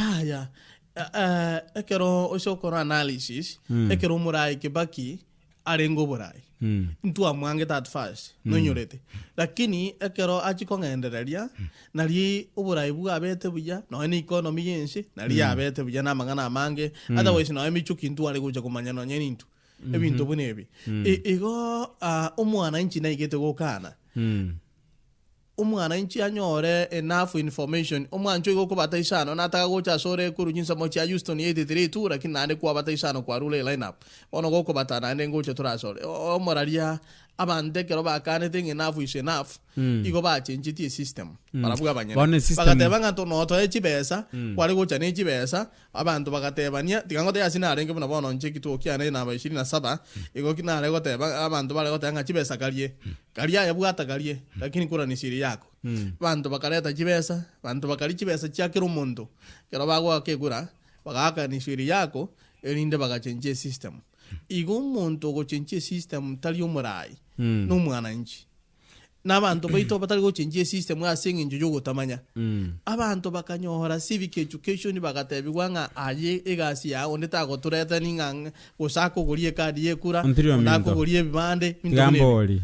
ekero osokora analysis ekero omorai Kibaki arengo oborai ntwamwangete at first nonyorete lakini ekero achikong'endereria nari oborai bwabete buya noe na economy yense nari yabete buya namang'ana amange otherwise noe michuki ntware gocha komanya nonye nintu ebintu bune ebi igo omwana inchi naigete gokana omwana inchi anyore enough information omwancho igo kobata isano nataka gocha sore kuru nyinsa mochi ya Houston 83 tu lakini nande kwa bata isano kwa rule lineup ono goko bata nande ngocha turasore omoraria abande kero bakanete enough is enough igo bachenji tie system barabuga banyene bagateba ng'anto noto echibesa kwari gocha ne echibesa abantu bagatebania tigango te asina arenge buna bono ncheki tu okiane namba 27 igo kinare goteba abantu bare gotanga chibesa karia yabwata karie lakini kura ni siri yako bantu bakareta chibesa bantu bakari chibesa chiakira omonto kero bagwa kegura bagaka ni siri yako erinde bagachenje system igo omonto gochenje system tali omorai n'omwana inchi n'abantu baito batali gochenje system asinga injo yogotamanya abantu bakanyohora civic education bagatebigwa ng'a aye egasi yao ndetago tureta ning'anga gosako gorie kadi yekura ndako gorie ebibande gambori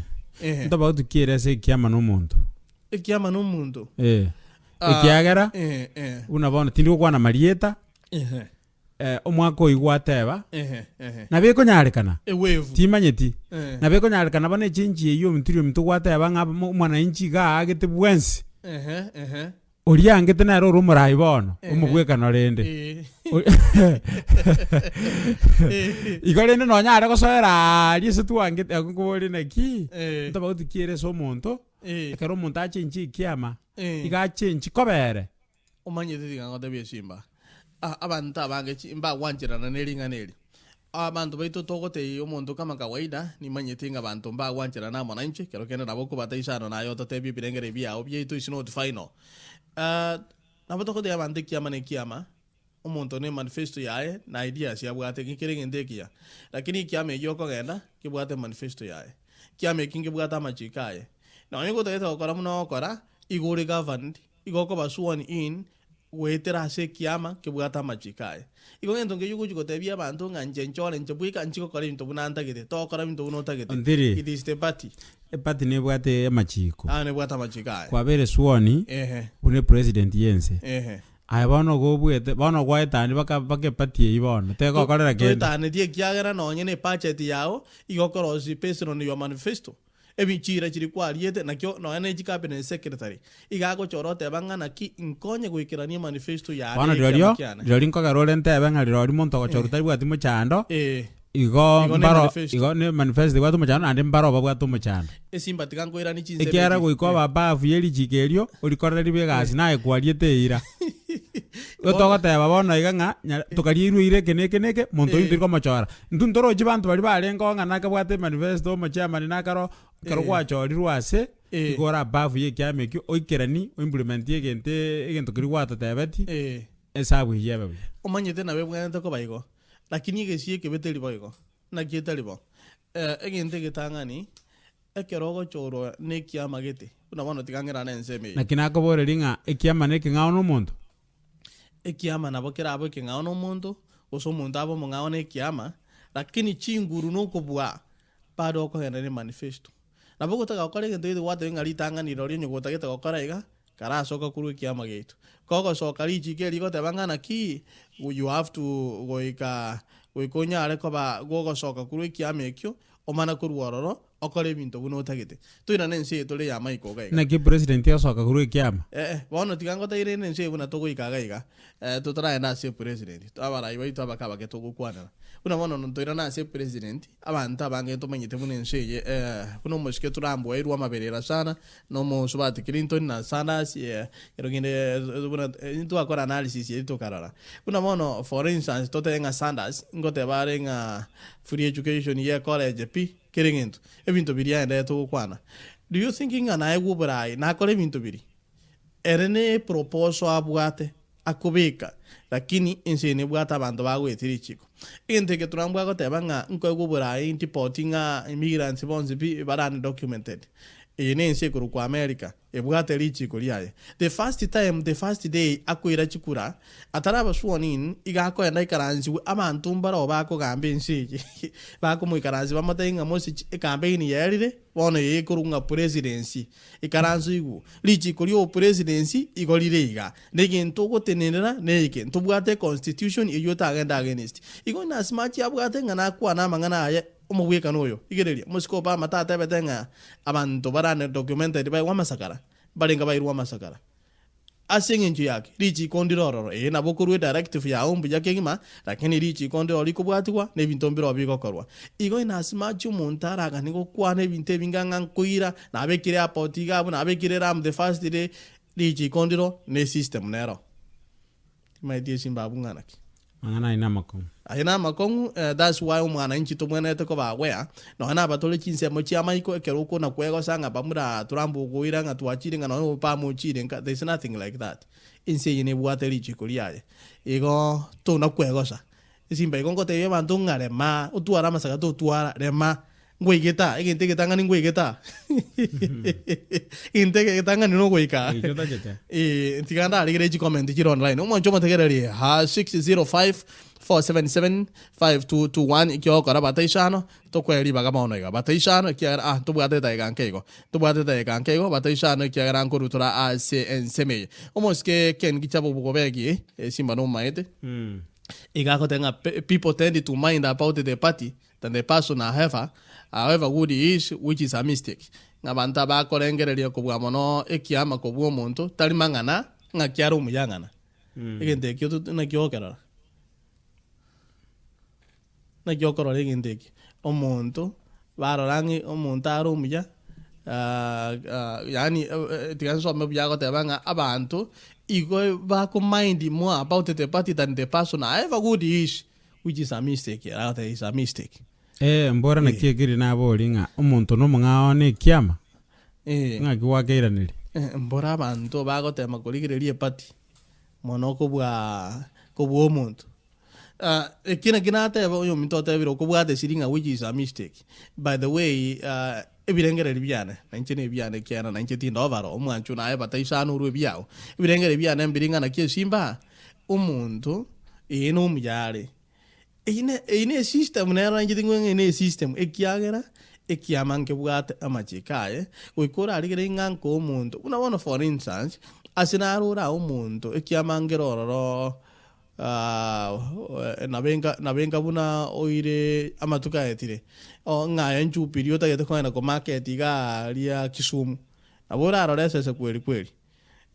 nto bagutukire se kiama n'omonto ekiagera unabona tindi gokwana marieta omwaka oigwa ateba nabekonyarekana timanyeti nabekonyarekana bana echenji eyo miturio mitu gwateba ng'a omwana inchi gaagete bwensi oriangete naro ore omorai bono omobwekano rende igo rende nonyare gosoera aria ase twangete akokobori naki ntobagotikiere ase omonto ekero omonto achenji ekiama iga achenji kobere omanyete tigangotebia esimba abantu abange mbagwanchirana nering'ana eri abantu baito togotei omonto kama kawaida nimanyete ng'a abantu mbagwanchirana mwananchi kero kende nabo okobata isano nayo totebia ebirengere biao biaito is not final nabo togotei abantu ekiama na ekiama omonto ne manifesto yae na ideas yabwate ng'ikere egento ekia lakini ekiama eki okogenda kibwate manifesto yae kiama eki nkibwate amachiko aye nonye gotagete gokora buna ogokora igo ore governed igo okoba sworn in gwetera ase ekiama kibwate amachiko aye igo gento nkeiyo gochigotebia abantu ng'a nche nchore nche bwika nchigokora ebinto buna ntagete togokora ebinto buna otagete it is the party epati nebwate amachiko nebwate amachiko aye kwabere sworn bune president yense aya bono gobwete bono gwaetani baka pati eyi bono tegokorera kende gwaetani ekiagera nonye ne budget yao igokorosi based on your manifesto ebichira chiri kwariete nakyo nonya ne cabinet secretary igagochora oteba ng'ana ki nkonye goikerania manifesto ya bono riorio nkogera ore ntebe ng'a riorio monto gochora utari bwati mochando igo mbaro igo ne manifesto bwati mochando ande mbaro babwati mochando esimba tigankoirani chinse ekiara goiko babafu yeri chikerio orikorera ribegasi naye kwariete ira Gotoka teba bono iga nga tukariruire keneke monto yindi ko machora. Ntuntoro jibantu bari barenga nga nakabwate manifesto machama nakaro karo kwachorirwa ase igora bavu ye kyamekyo oikerani implement ye egento kiri gwata tebeti esabu yebe. Omanyete nabe bwente ko baigo. Lakini gesie kebeteri baigo. Na kieteri bo. Egente getangani ekerogo choro ne kiama gete. Una bono tigangera na enseme. Na kinako boreringa ekiama ne kinga ono muntu. Ekiama nabo kerabo kinga ono muntu, oso muntu abo mungao ne kiama, lakini chinguru no kubwa bado ko henene manifesto. Nabo gotaka okore gento ide wate ngalitanga ni rori nyo gotageta okora iga, kara soka kuru kiama getu. Koko soka richi keri gote bangana ki you have to goika goikonya ale ko ba gogo soka kuru kiama ekyo omana kuru ororo okore bintu buno tagete tuina nense tole ya maiko ga na ki president ya soka kuru kiama bono tigango taire nense buna togo ikaga iga tutara na se president abara iwa itu abakaba ke togo kwana una bono no toira na se president abanta bange to manyite bunense ye buno moske turambo airu amaberera sana no mo subati Clinton na sana si erogine buna into akora analysis ye to karara una bono for instance to tenga Sanders ngote barenga free education ye college pi keringento ebintu biria ende to kwana do you thinking ana egu brai na kole bintu biri erene proposal abwate akubika lakini insene bwata abantu bagwetiri chiko inte ke turambwa gotebanga nko egu brai importinga immigrants bonzi bi barani documented ene nse kuru kwa America ebwate richi kuriaye the first day akwira chikura ataraba suonin igako enda ikaranzi abantu mbara obako gambe nse bako mu ikaranzi bamatenga mosi campaign yerire bono yekurunga presidency ikaranzi igu richi kuri o presidency igorire iga negintu gotenenera neke ntubwate constitution iyo tagenda against igo na smart yabwate ngana kwa na mangana aye umubweka noyo igereria musiko ba matata betenga abantu barane documented by wamasakara barenga bayirwa masakara asengenju yake richi kondirororo na bokuru directive ya umbu yake ngima lakini richi kondiro likubwatwa ne bintu mbiro bigokorwa igo ina smart muntara ganigo kwane binte binganga nkuira na abekire apotiga abu na abekire ram the first day richi kondiro ne system nero maidie simbabu nganaki mangana ina makongu aina makongu that's why umwana inchi to mwene to ba wea no hana batole chinse mo chiama iko ekeruko na kwego sanga bamura turambu kuira nga tuachire nga no pa mo chire nga there's nothing like that inse yene bwate richi kuriaye igo to na kwego sa isimba igo ngote ye bantu ngare ma utuara masaka to tuara rema ngwigeta egente getanga ni ngwigeta intege getanga ni no ngwika tiganda ali gereji comment jiro online umo choma tegereri ha 605 477-5221 ikyo kora bataishano to kweli baga maono iga bataishano kiara to bwate ta igankego bataishano kiara nkurutura enseme omoske ken gichabo bugobegi simba no maete iga ko tenga people tend to mind about the party than the person however good he is which is a mistake ngabanta ba korengereria kubwa mono ekiama kubwo muntu tali mangana ngakiara umuyangana igente kyo na kyokera na gyokoro regindeki omuntu barorangi omuntu arumya yani tiganso mebyago tebanga abantu igo ba ko mind more about the party than the person however good is which is a mistake that is a mistake mbora na kiegiri na bolinga omuntu no mungao ne kiama ngaki wakeraniri mbora abantu bago tema kuligirerie party monoko bwa omuntu kina ate yo mitote biro kubwate siringa which is a mistake by the way ebirengere biane nanchene biane kiana nancheti ndovaro omwanchu naye bataisano ru byao ebirengere biane mbiringa na kiesimba umuntu eno myale ine system na rangi ngwe ine system ekiagera ekiamanke bwate amachikaye wikora aligere nganko umuntu unabona for instance asinarura umuntu ekiamangerororo nabenga buna oire amatuka etire ngaya nchupiri yota kwa ko market ga lia Kisumu abora arorese se kweli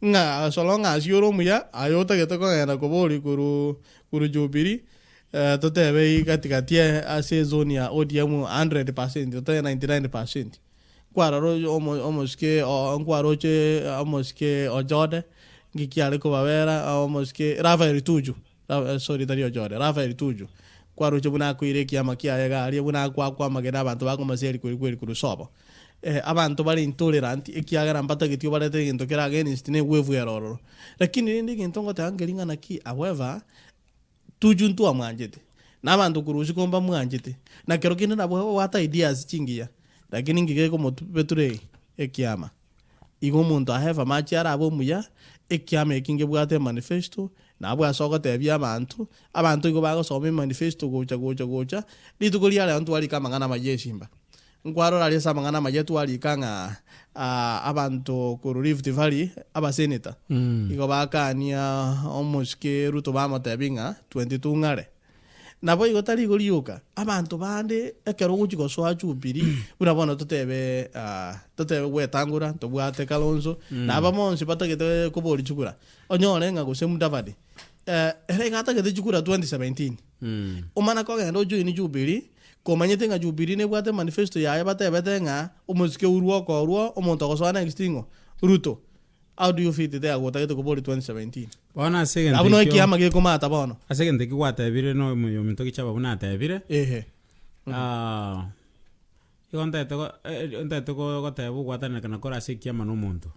nga solonga asioro muya ayota kwa ko boli kuru jupiri totebe katikati ase zone ya ODM 100% tota 99% kwaro almost ke ojode ngikiale kubabera almost ke Rafael Tuju sorry tario jore Rafael Tuju kwaruche buna kwire kiama kiaye gari buna kwa magena abantu bakomaseri kweli kurusobo abantu bari intolerant ikiagara mpata gitio barete ginto kera against ne wevu eroro lakini rindi ginto ngote angelinga naki however Tuju ntu amwanjete n'abantu kurushi komba mwanjete na kero kinde nabo wata ideas chingia lakini ngige ko motupeture ekiama igo muntu aheva machara abo muya ekiama ekinge bwate manifesto nabo asogote bya abantu igo bagosoma manifesto gocha litukuri ale antu ali kama ngana majesimba nkwaro ali sama ngana majetu ali kanga abantu ku Rift Valley abaseneta igo bakania omuske Ruto bamotebinga 22 ngare nabo igo tari goliuka abantu bande ekero guchiko swa chupiri urabona tutebe wetangura tobwate Kalonzo naba monsi patagete kubori chukura onyore nga gose Mudavadi ere ngata gete chukura 2017 umana ko gendo joini chupiri komanyete nga chupiri ne bwate manifesto yaye batebete nga umuske uruo ko ruo omonto goswana extingo Ruto. How do you fit there agota gete kubori 2017 bona second abuno ikiama ge komata bono second ki gwatebire no yo minto kichaba buna tebire igonta teko gotebu gwatana kana kora sikiama no muntu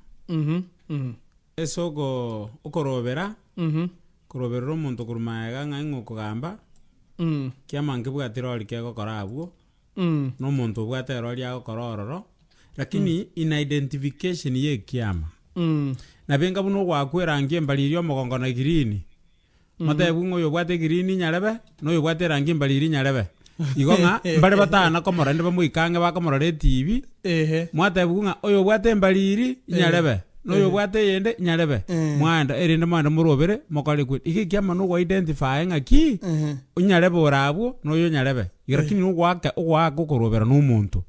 eso go ukorobera korobera omuntu kurumaega ng'ango kugamba kiama ngibwatira oli kego korabu no muntu bwatera oli agokorororo lakini in identification ye kiama na benga buno gwakwerangie mbaliri omogongo na girini matebu ngoyo bwate girini nyarebe no yo bwate rangi mbaliri nyarebe igonga mbale batana komora ndeba muikange bakomora TV matebu nga oyo bwate mbaliri nyarebe no yo bwate yende nyarebe mwanda erinde mwanda murobere mokali kwe iki kiama no go identify nga ki unyarebe orabo no yo nyarebe irakini no gwaka korobera no muntu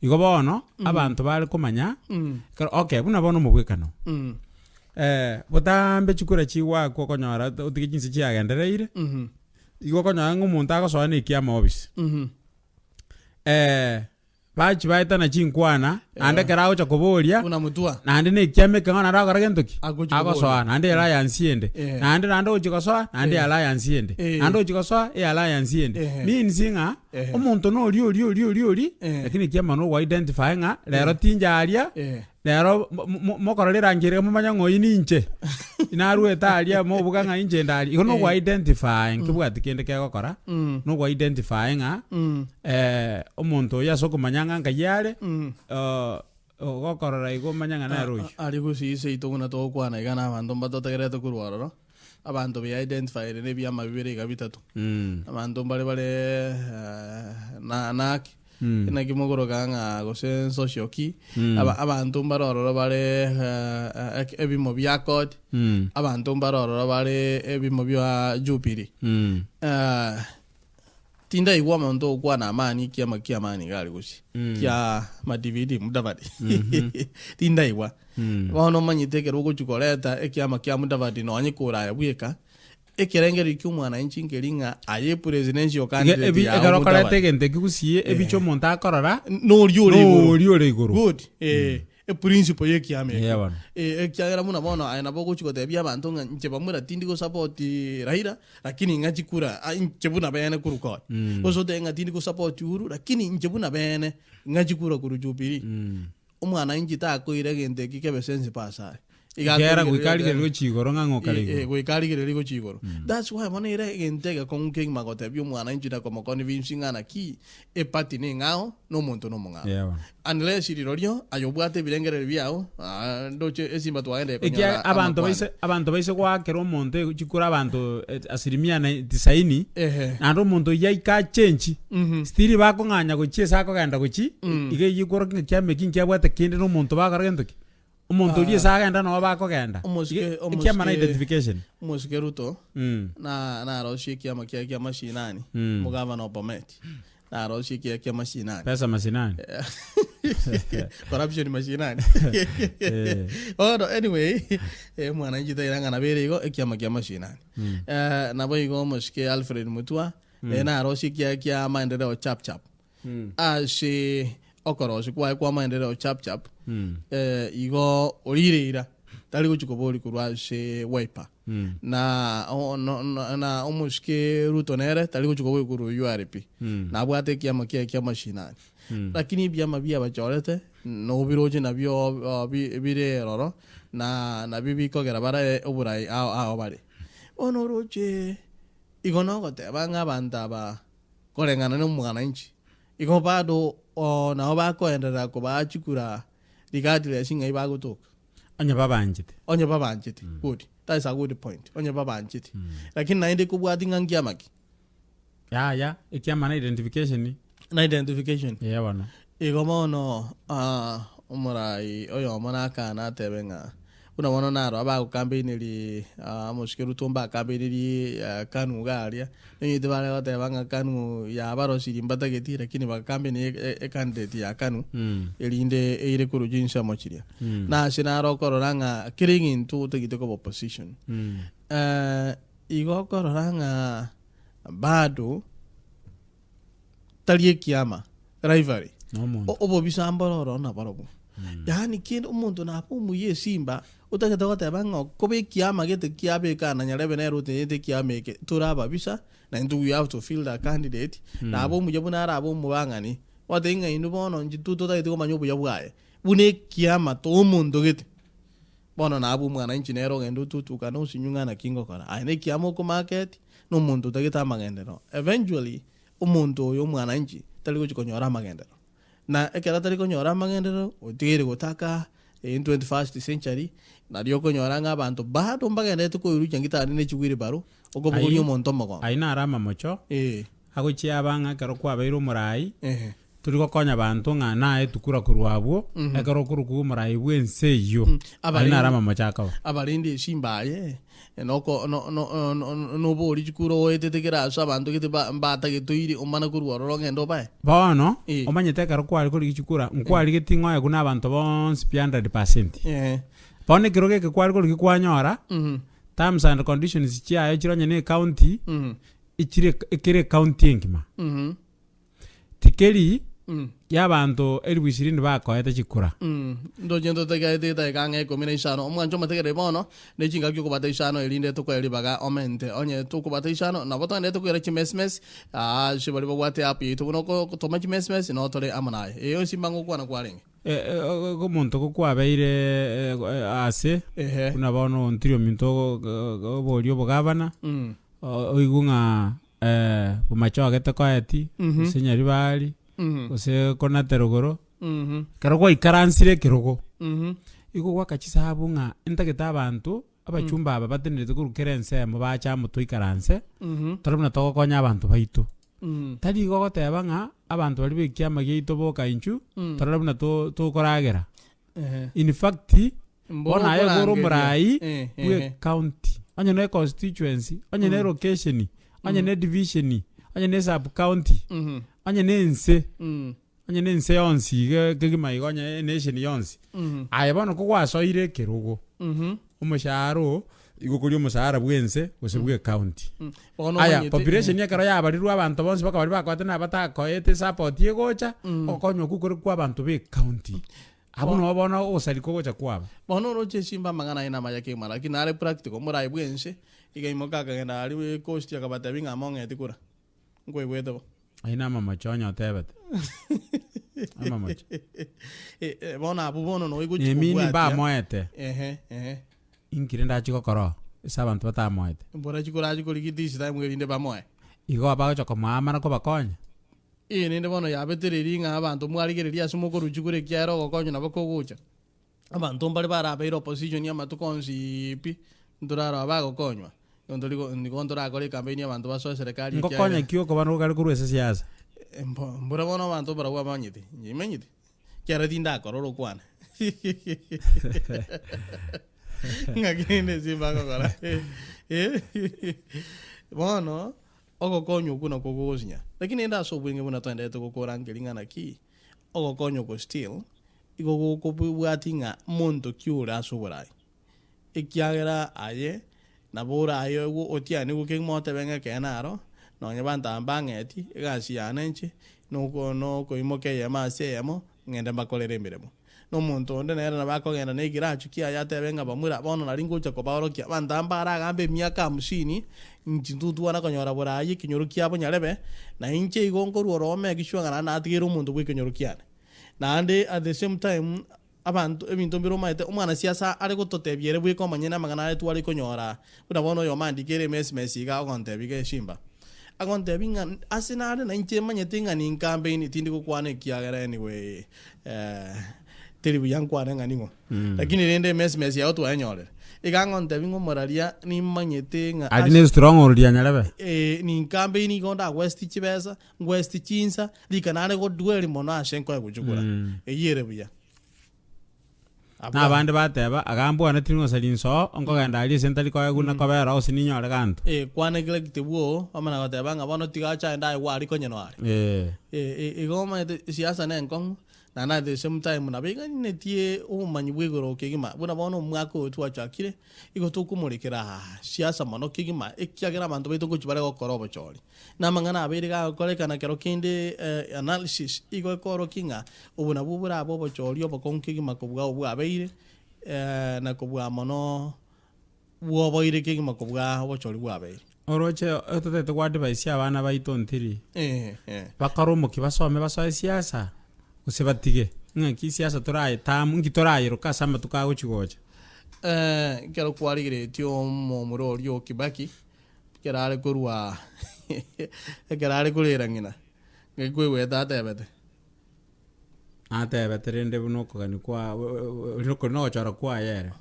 igo bono abantu bali kumanya okay buna bono mubwekano botambe chukura chiwa ko konyora utikichinsi chiagendereire igo konyora ngumuntu agosoana ikiama office bachi baita na chinkwana ande kerago cha kuboria unamutua nande ne kiame kangana rago ragentoki agosoana ande alliance yende nande uchikosoa nande alliance yende nande uchikosoa alliance yende means nga omuntu no oli lakini kiama no identify nga lero tinjaria lero mokorera ngire mumanya ngoyini inche inarueta alia mo buganga inche ndali iko no identify nkibwati kende kegokora no identify nga omuntu yasoko manyanga ngayale gokorora igo manyanga na royo ali gusise itoguna to kwana igana abantu batotegerete kurwaro abantu be identify ne bya mabibere gabitatu abantu bale na na kimogoro kanga gose social key abantu barororo bale ebimo bya code abantu barororo bale ebimo bya jupiri tinda igwa muntu kwa na amani kia mani gali gusi kia ma DVD Mudavadi tinda igwa bono manyitekero guchukoleta ekiama kia Mudavadi no anyikura yabweka ekerengeri ky'umwana inchinkeringa aye presidential candidate ya Mudavadi ekarokala gente kigusiye ebicho monta akorora no riore iguru good principle ye kiame ekiagera muna bono ayana bogo chikote bya bantu nche bamura tindi go support Raila lakini ngachikura nche buna bene kuruko boso te ngati go support Uhuru lakini nche buna bene ngachikura kuru Jubilee umwana inchi ta ko iregente kikebe sense pasa igara gwikali go chigoro ngango kali gwikali go chigoro that's why mona iregente ko nking magote byo umwana inchi da ko convincing ana ki e party ni ngao no muntu no mungao unless irirorio ayobwate birengere byao ndoche esimba twaende ko nyara abantu baise kwa kero monte chikura abantu asilimia 90 ando muntu yaika change stili bako nganya go chiesa ko ganda go chi ige yikoro kyame kinkyabwate kinde no muntu bakarendoki umuntu liye sagenda no bakogenda ikiama na identification umuske Ruto na roshi kiama kia mashinani mugava no Bomet na roshi kia mashinani pesa mashinani corruption mashinani anyway mwana njita iranga na bere igo kiama kia mashinani na boigo muske Alfred Mutua na roshi kia maendeleo chap ashe okoroshi kwa maendeleo chap igo orireira tali kuchikobori kurwa se wiper na na omuske Ruto nere tali kuchikobori kuru URP na bwate kiama kia mashinani lakini byama bya bachorete no biroje na byo bire roro na bibi kogera bara oburai ao bare ono roje igono gote banga banda korengana no mwananchi iko bado na bako endera ko bachikura ligadire singa ibagutoka onye babanjite good, that is a good point. Onye babanjite lakini naende kubwati ngangia maki ya ikiama na identification yeah wana igomono umurai oyo mona kana tebenga una wono naro aba campaign li mushikiru tumba campaign li kanu galia ni dibale wate banga kanu ya baro sirimbata geti lakini ba campaign e candidate ya kanu elinde eire kuru jinsa mochiria na sinaro kororanga kiringin tu tegite ko opposition igo kororanga bado talie kiama rivalry obo bisamboro na barobo yani kindi umuntu napumu ye simba utageta gote bango kobe kiama gete kiabe kana nyarebe na rote yete kiama ke turaba bisa na ndu we have to field a candidate na abo mu jabuna ara abo mu bangani wate nga inu bono njitu to tagete ko manyobu yabuaye bune kiama to umuntu gete bono na abo mwana injinero ngendo tutu kana usinyunga na kingo kora ane kiama ko market no muntu tageta magendero eventually umuntu yo mwana inji taliko chikonyora magendero na ekera taliko nyora magendero otigere gutaka in 21st century na dio konyora ng'abantu bado mbagende tukoiru changitani ne chigwire baro ogobuguri omonto mogo aina arama mocho agochi abanga kero kwabeiro murai turiko konya bantu ng'ana etukura kurwabo ekero kuruku murai bwense yo aina arama mochaka abarindi simbaye enoko no bori chikuro oetetekera asa bantu gite mbata gituiri omana kurworo ngendo bae bono omanyete kero kwari kuri chikura nkwari gitingo ya kuna abantu bonse 100%. Pone kero ke kwari kuri kwanyora terms and conditions chia chironye ne county ichire ekere county ngima tikeri y'abantu 2020 bakoyete chikura ndo jendo tegaite tegange combination omwanjo mategere bono ne chinga kyo kubata isano elinde to kweli baga omente onye to kubata isano na boto ne to kwere chimesmes shibali bwate api to no ko to machimesmes no tole amanai eyo simbango kwana kwalenge ko muntu ko kwabeire ase kuna bono ontirio minto borio bogabana oigunga bumacho agete koeti senyari bali ose kona terogoro kero kwa ikaransire kirogo iko kwa kachisabu nga entageta abantu abachumba aba batenderete kurukerense mu bacha muto ikaranse torabuna toko konya abantu baitu tadi go goteba nga abantu bali bekiama geito boka inchu torabuna to koragera in fact bona ayo goro murai we county anya ne constituency anya ne location anya ne division anya ne sub county anya nense yonsi ke maigo anya nation yonsi aya bono ko kwasoire kerugo umusharo igukuri umushara bwense gusebwe county aya population yakara yabarirwa abantu bonse bakabari bakwate na batakoyete support yegocha okonyo kukuri kwa abantu be county abono bona osaliko gocha kwaba bono roche simba mangana ina mayake mara kinare practical murai bwense igaimoka kagenda ali coast yakabata binga monge tikura ngwegwedo aina mama chonya tebet mama cho bona abubono no iguchi mimi ba moete inkirenda chiko koro sabantu bata moete mbora chikora chiko ligitisi time ngerinde ba moe igo abago choko mama ko bakonya ninde bono yabetereri nga abantu mwarigereria sumoko ruchikure kyaro gokonyo nabakogucha abantu mbali barabeira opposition ya matukonsi pi nduraro abago konywa ndikondora akore campaign y'abantu baso serikali ngokonya kioko bano kali kurwese siasa mbura bono abantu baragwa banyite nyimenyite kyara tinda kororo kwana ngakinde simbango kora bono ogokonyo kuna kogozinya lakini enda so bwinge buna twende to kokora ngelingana ki ogokonyo ko still igogo ko bwatinga muntu kyura asoborai ikyagera aye nabura ayo otiani guke mote benga kenaro no nyabanta ambangeti igasi yanenche no ko imoke yama seyamo ngende bakolere miremo n'omuntu onde nere nabakogenda negirachu kia yatebenga bamura bono nari ngocha koborokia bantamba aragambe miaka 50 nchintutuana konyora burayi kinyoru kiabo nyarebe na inche igongo ruome gishwangana natigera omuntu bw'ikinyorukiane nande at the same time abantu ebintu biromaite omwana siasa ari gototebiere bwikomanye namagana ari twari konyora unabono yo mandikere mesi ga gontebige shimba agontebinga asinare na inche manyete ngani campaign tindi gukwane kiagera anyway telibu yankwane ngani ngo lakini rende mesi ya otu anyore igangontebingo moraria ni manyete nga adine strong oria nyarebe ni campaign gonda west chibesa west chinsa likanare go dueli mona shenko gujugura eyere buya na bande bateba agambwa na tingo salinso onko ganda ali sentali ko guna ko bera osininyore kanto kwane kile kitebuo amana goteba nga bono tigacha ndai wari konyenwari igoma siasa nenkong na the same time na bega netie umanyi bwegoro kigima buna bono mwako otu achakire igotukumurikira siasa mono kigima ekiagera abantu beto kuchibare gokorobo chori na mangana abiri ga kolekana kero kinde analysis igo koro kinga ubuna bubura abo chori obo konkigima kubwa obwa abeire na kubwa mono bwo boire kigima kubwa obo chori bwa abeire oroche otete kwa device abana baito ntiri bakaromo kibasome basoe siasa usibatige ngaki siasa toraye tam ngitoraye rokasama tukago chigocha kero kwarigire tio momuro ryo Kibaki kerare kurwa kerare kulira ngina ngekwe tatebete atebete rende bunoko gani kwa roko no chara kwa yere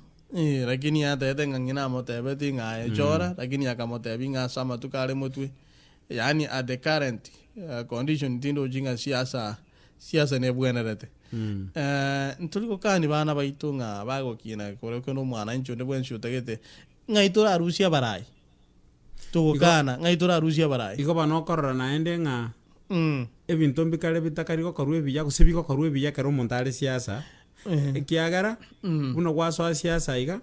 lakini atete ngina motebete nga chora lakini akamotebi nga sama tukale motwe yani at the current condition tindo jinga siasa ne bwenerete ntuliko kani bana baitu nga bagokina koreko no mwana ncho de bwensho tegete ngaitora Rusia barai tugokana ngaitora Rusia barai iko bano korora naende nga ebintu mbikale bitakari ko korwe biya kusebiko korwe biya kero montale siasa kiagara uno kwaso siasa iga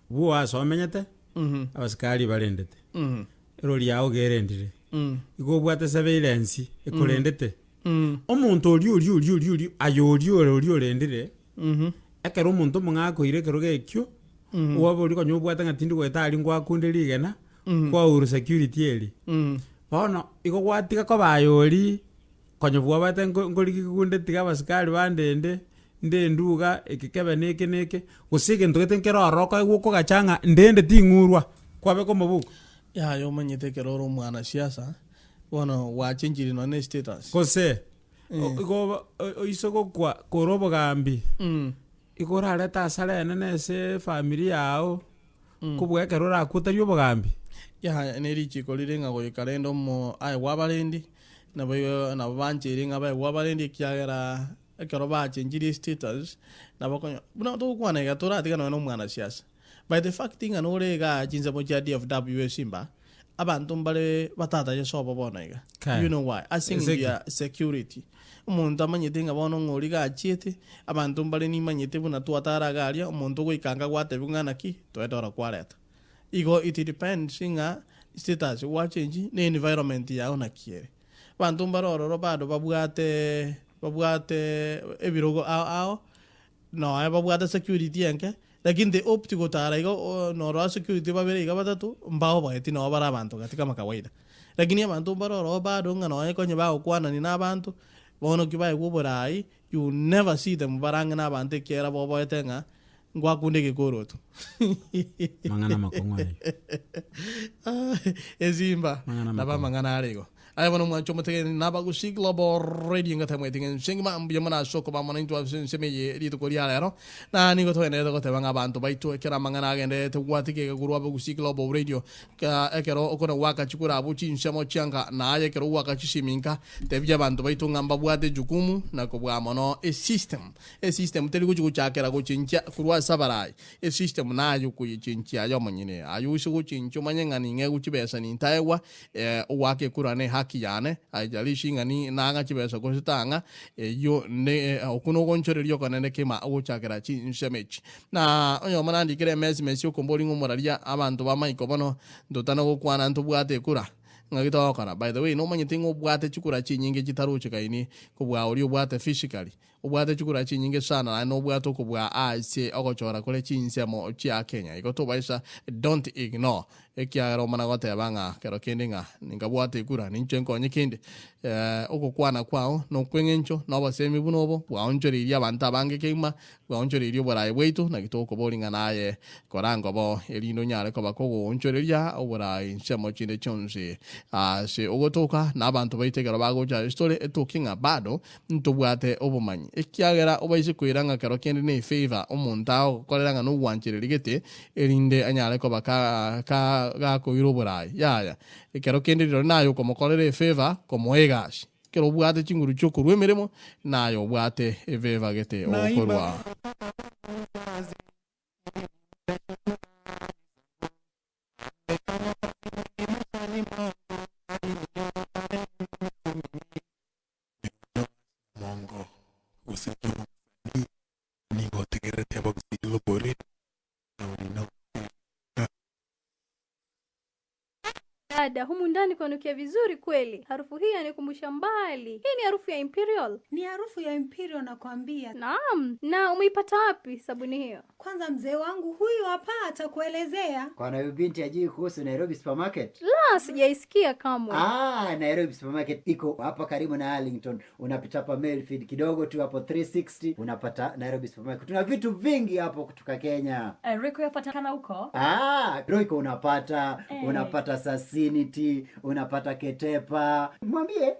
buwa so menyete abaskali balendete roli yao gerendire iko bwate surveillance ekolendete omuntu oli ayori rendire ekero omuntu mungako ire kero gekyo wabo liko nyobwata ngatindi gwetali ngwa kunde ligena kwa uru security eli bono iko gwatika ko bayori konyobwa bate ngoli kikunde tiga basikali bandende ndenduga ekikebe neke usige ntogete nkero aroko guko gachanga ndende tingurwa kwabe ko mabuko ya yo manyete kero mwana siasa bono wachinjiri no ne status kose iko isoko kwa korobo gambi iko rareta sala nese familia yao kubwe kerora kutario bogambi ya neri chiko lirenga go kalendo mo ai wabalendi na bayo na banjiri nga bayo wabalendi kiagera ekero bachinjiri status na bakonyo buna to kwana ga tora tika no mwana siasa by the fact inga no rega jinza mo jadi FW Simba abantu mbale batata je sobo bonaiga you know why I think their security umuntu amanyete nga bono ngori ga chiete abantu mbale ni manyete buna twatara garia umuntu go ikanga gwate bungana ki twedora kwareta igo it depends inga status watching ne environment ya ona kiere bantu mbaroro bado babwate ebirogo ao no babwate security yanke lakini the optical tara igo no ro security babere iga batatu mbao baeti no bara abantu katika makawaida lakini abantu mbaroro bado ngano konye ba okwana ni nabantu bono kibaye kuborai you never see them baranga nabantu kiera bobo etenga ngwa kunde gikoroto mangana makongwa ezimba naba mangana arego ai bono mwacho mutege naba ku Global Radio ngata mwetingen singima mbiyamana soko ba mona into semeye rito koria lero na ningo to ene to tebanga abantu baitu ekera mangana agende te gwatike gurwa ku Global Radio ka ekero okona waka chikura abuchi nsemo changa na aye kero waka chishiminka tebya abantu baitu ngamba bwate jukumu na ko bwa mono a system teli ku chakera ku chincha kurwa sabarai a system na ayu ku chincha yo manyine ayu su chincho manyenga ninge ku chibesa ni ntaewa wake kurane haki yane ajalishi ngani nanga chibesa ko sitanga yo ne okuno gonchorerio kanene kema oguchakera chi nsemechi na onyo manandi kire mesi okomboli ngomoraria abantu bamaiko bono ndotana gukwana ntubwate kura ngagito kana by the way no manyite ngobwate chikura chinyinge chitaruche kaini kubwa uri obwate physically obwate chukura chinyinge sana na no bwato kubwa ase ogochora kole chinsemo chia Kenya igoto baisa don't ignore ekiagera omana gotebanga kero kendinga ningabwate kura ninchenko nyikinde okokwana kwao no kwengencho no basemi bunobo bwaonchoriria abantu abange keima bwaonchoriria borai bwaitu na gitoko bolinga naye korango bo elino nyare ko bakogo onchoriria oborai nsemo chinde chonse se ogotoka na abantu baitegero bagocha story etokinga bado ntobwate obomanyi ekiagera obaise kwiranga kero kende ne favor omuntao koleranga no wanchiririgete elinde anyare ko baka ga ko iroborai ya kero kende ro nayo como kolere favor como egashi kero bwate chinguru choko rwemeremo nayo bwate eveva gete okorwa Mongo usiku ni gotegerete abagilo bori na Dada, humu ndani kwanukia vizuri kweli. Harufu hii yanikumbusha mbali. Hii ni harufu ya Imperial. Ni harufu ya Imperial nakwambia. Naam. Na umeipata wapi sabuni hiyo? Kwanza mzee wangu huyu hapa atakuelezea. Kwa na binti ajui kuhusu Nairobi Supermarket? La, sijaisikia kamwe. Nairobi Supermarket iko hapa karibu na Arlington. Unapita hapa Mayfield kidogo tu hapo 360 unapata Nairobi Supermarket. Tuna vitu vingi hapo kutoka Kenya. Royco yapatikana huko? Royco unapata Sasinity, unapata Ketepa. Mwambie.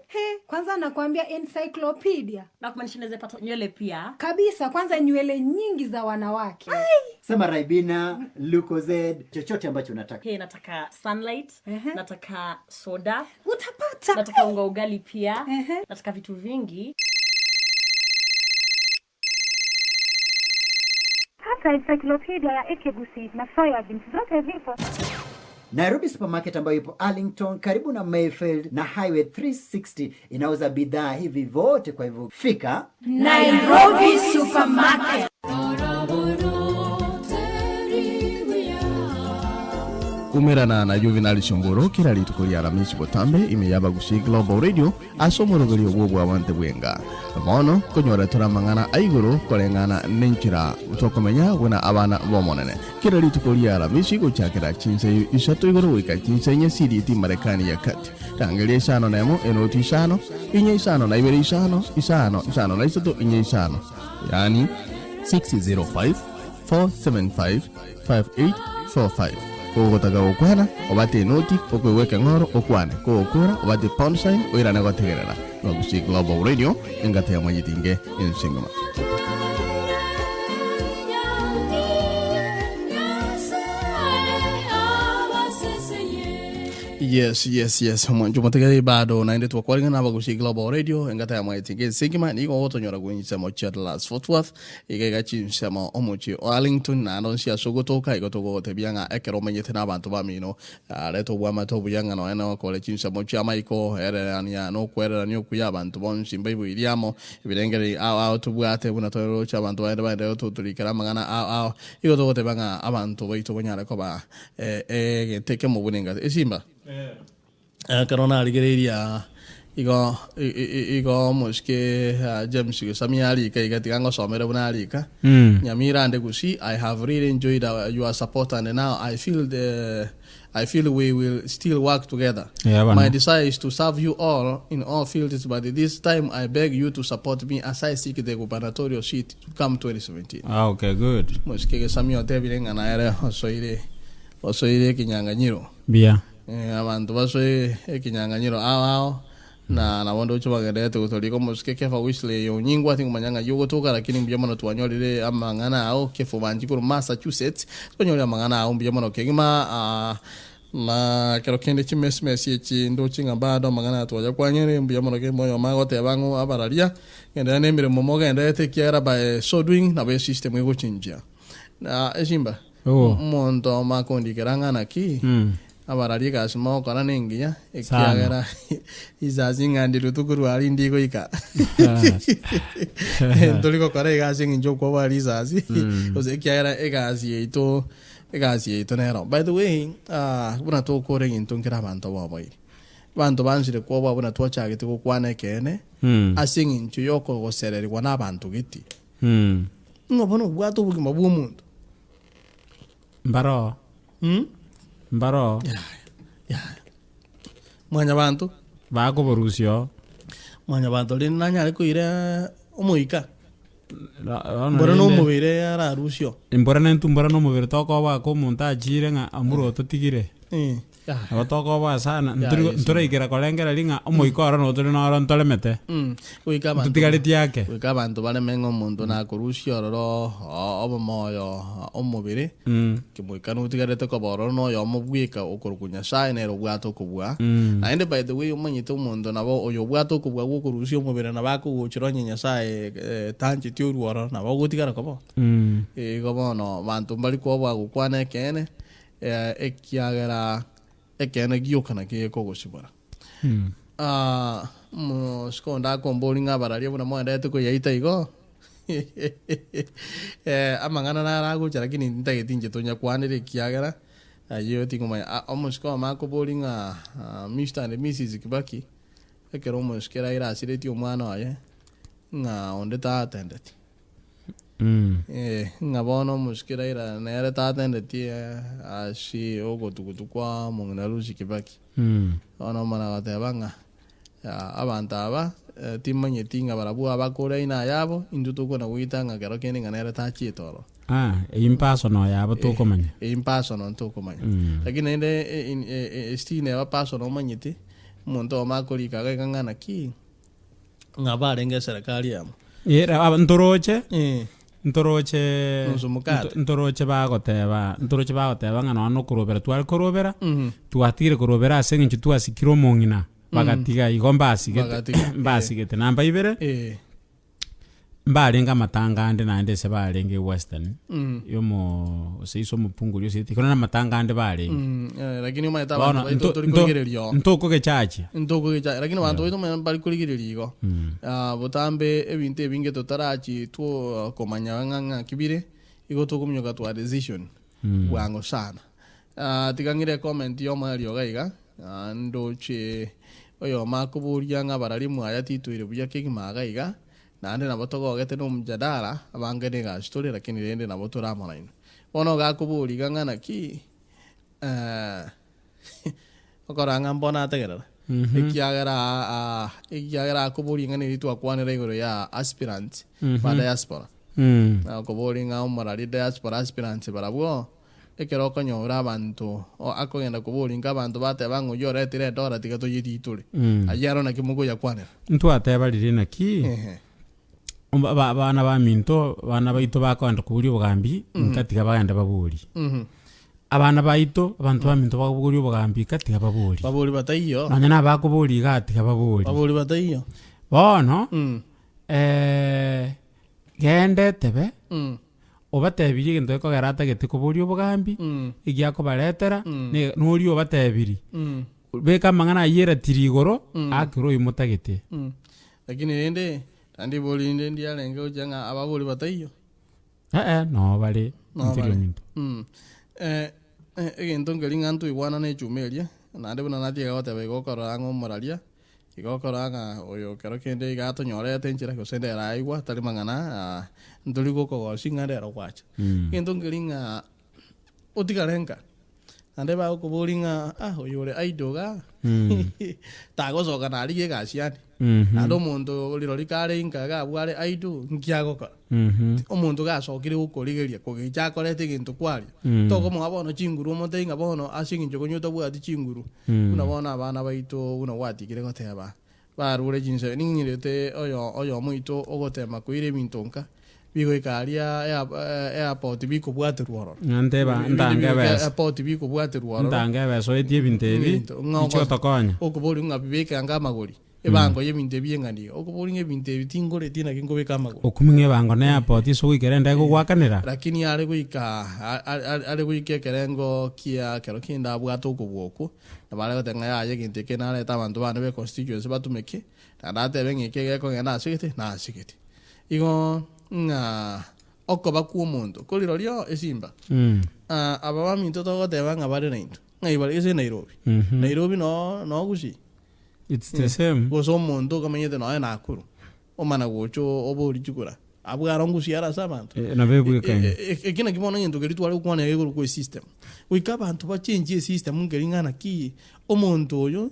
Kwanza nakwambia encyclopedia. Na kumaanisha naweza pata nywele pia. Kabisa, kwanza nywele nyingi za wanawake. Sema Ribena, Lucozade, chochote ambacho unataka. Nataka Sunlight, nataka soda. Utapata. Nataka unga ugali pia. Nataka vitu vingi. Hata encyclopedia ya Ekegusi na soya beans zote vipo. Nairobi Supermarket ambayo ipo Arlington karibu na Mayfield na Highway 360 inauza bidhaa hivi vote, kwa hivyo fika Nairobi Supermarket. kumerana na Juvenal Shongoro kila litukuli Alhamisi botambe imeyaba gusi Global Radio asomorogori obwo abante bwenga mono konyora turamangana aiguru kolengana nenchira utokomenya wena abana bomonene kila litukuli Alhamisi gochakira chinse isatu iguru wika chinse nye CDT Marekani ya kati tangelia isano nemo enoti isano inye isano na iberi isano na isatu inye isano yani 605 475 5845 Kogotaka okwana obate noti okweweka ngoro okwane ko okura obate pound sign oirana gotegerera no gusi Global Radio engate ya manyitinge ensingama. Yes. Mwanjo mategari bado naende tu kwa ngana bagusi Global Radio engata ya mwayitinge singima ni ko otonyora kunyisa mo Chatlas Fort Worth igega chinsema omochi Arlington na anonsia sogotoka igotogo tebianga ekero menyete na abantu bamino leto bwa mato buyanga no eno ko lechinsa mo chama iko erania no kwera ni okuya abantu bonsi mbaibu iliamo ibirengere to bwate bunatoro cha abantu baende to turikara magana igotogo tebanga abantu baito banyara ko ba teke mo bunenga esimba Karona aligeria igo moske James Samiali kai tigango somera bunalika nyamira ande gusi. I have really enjoyed your support and now I feel we will still work together. My desire is to serve you all in all fields, but this time I beg you to support me as I seek the gubernatorial seat to come 2017. Okay, good. Moske Samio tebilenga na ere osoire kinyanganyiro abantu basoe ekinyanganyiro ao na nabondo cyo bagende tutoliko muske kefa wisle yo nyingwa tingu manyanga yugo toka lakini mbiyamano twanyolire amangana ao kefu banji ku Massachusetts twanyolire amangana ao mbiyamano kegima na kero kende chimesmesi echi ndo chinga bado amangana twaja kwanyere mbiyamano ke moyo mago te bangu abaralia ngenda nemire momoga enda tekiera by so doing na be system ego chinja na esimba mondo makondi keranga naki abarari gasimo kana nengiya ekiagera izazinga ndirutukuru ali ndiko ika ndoliko kare gazinga njoko bali zazi oze ekiagera egasi eto nero. By the way buna to kore ntonkera bantu babai bantu bansire kwa babona twachagete gukwana kene asing incho yoko gosererwa n'abantu giti ngobona ubwato bugima bw'omuntu mbaro mbaro mwanya bantu bakuborusio mwanya bantu ri nanyare kuire omuika mbora no mubire ararusio imbora nentumbora no mubire toko ba ko muntu ajire nga amuro tutigire abatoko ba sana ntura igera kolengera linga omuikora no turi no rontolemete kuika bantu tutigariti yake kuika bantu bare mengo omuntu na kurusio roro obomoyo omubire kimuika no tigarete ko boro no yo mubwika okurukunya sai nero bwato kubwa na ende by the way umanyite omuntu nabo oyo bwato kubwa gukurusio omubire na bakuguchiro nyenya sai tanchi tiuruoro na bagutigara kobo gobo no bantu bali ko bwa gukwana kene ekiagera ekene giokana ke kogosibara skonda kombolinga bararia buna mwenda etiko yaita igo amangana narago lakini ntagetinje tonya kwanire kiagera ayo tingoma omusko mako bolinga Mr and Mrs Kibaki ekero omuskera ira asireti omwana waye nga onde ta attended nga bono muskira ira nere ta attended asi ogotugutu kwa mungna Lucy Kibaki ono mana gatebanga abantu aba timanye tinga barabu abakora ina yabo indutuko na witanga kero kene nga nere ta chitoro impersonal yabo tokomanya impersonal tokomanya lakini ende stine wa personal manyiti muntu omakolika gakangana ki nga barenge serikali yamo era ntoroche ntoroche bagoteba ng'ana no kurobera twari kurobera twatire kurobera ase ng'incho twasikire omong'ina bagatiga igo mbasigete namba ibere mbarenga amatangande nande se barenge western yomo seiso mupungulio siti kona amatangande barenge lakini umayeta abantu baito tori kuligererio ntoko gechachi lakini abantu baito bari kuligererio botambe ebinte binge totarachi tu komanya nganga kibire igo tukumyoka twa decision wango sana tigangire comment yo mali ogaiga ndoche oyo makuburia nga barari mwaya tituire buya kigimagaiga nande nabo togogete no mjadala abangene ga story lakini rende nabo turamaraino bono gakuburi gangana ki okoranga mbona ategerera ikiagera kuburi ngane ritwa kwanira igoro ya aspirant ba diaspora kuburi nga umurari diaspora aspirant barabwo ekero konyora abantu akogenda kuburi nga abantu bateba ngo yoretire dora tigato yititule ayaro na kimugo ya kwanira ntwateba ririna ki bana ba minto bana baito bakwanda kuburi obugambi nkatiga baganda baburi abana baito abantu ba minto bakuburi obugambi katiga baburi bataiyo nanya na bakuburi gatiga baburi bataiyo bono gende tebe obatebiri gento ko garata gete kuburi obugambi igiako baretera nuri obatebiri beka mangana yera tirigoro akiro imutagete lakini rende andi bolinde ndialenge ujanga ababuli bataiyo no bali interior minto egento ngelinga ntu igwana ne chumelia nande buna natie gote bego korango moralia igokoranga oyo kero kende gato nyorete nchira ko sende raigwa tali mangana nduli go ko singare ro kwacha egento ngelinga otikarenga ande ba ko bolinga oyore aidoga tago soka nali ge gasiani ando muntu liro likare inkaga bware aidu nkiagoka omuntu gasokire gukorigeria kugicha korete gintu kwari toko mwabono chinguru motenga bono asinginjo konyota bwati chinguru unabona abana baito una watikire goteba barure jinse ningirete oyo muito ogotema kuire mintonka bigo ikaria airport biko bwate ruoro ndeba ndangebe airport biko bwate ruoro ndangebe so etie bintebi icho tokonya okubori ngabibeka ngamagori ebango yebinte byengani okubori ngebinte bitingore tina kingobeka amagori okuminge bango na airport so ikerenda gugwakanira lakini ale guike kerengo kia kero kinda bwato okubwoko nabale gotenga yaye ginte kenale tabantu bane be constituency batumeke ndate bengike geko ngena asigete igo nga okoba ku omuntu koliro lyo esimba aba baminto togoteba nga bari nainto nga ibali ese Nairobi no gusi It's the same. Goso omonto kamanyete noe nakuru. Omana gocho obori chukura. Abwara ngusiara sabantu. Na bebu kanya. Ekina kibona ngento keritwale kwana yego ku system. Wika bantu ba change system ngeringana ki omonto oyo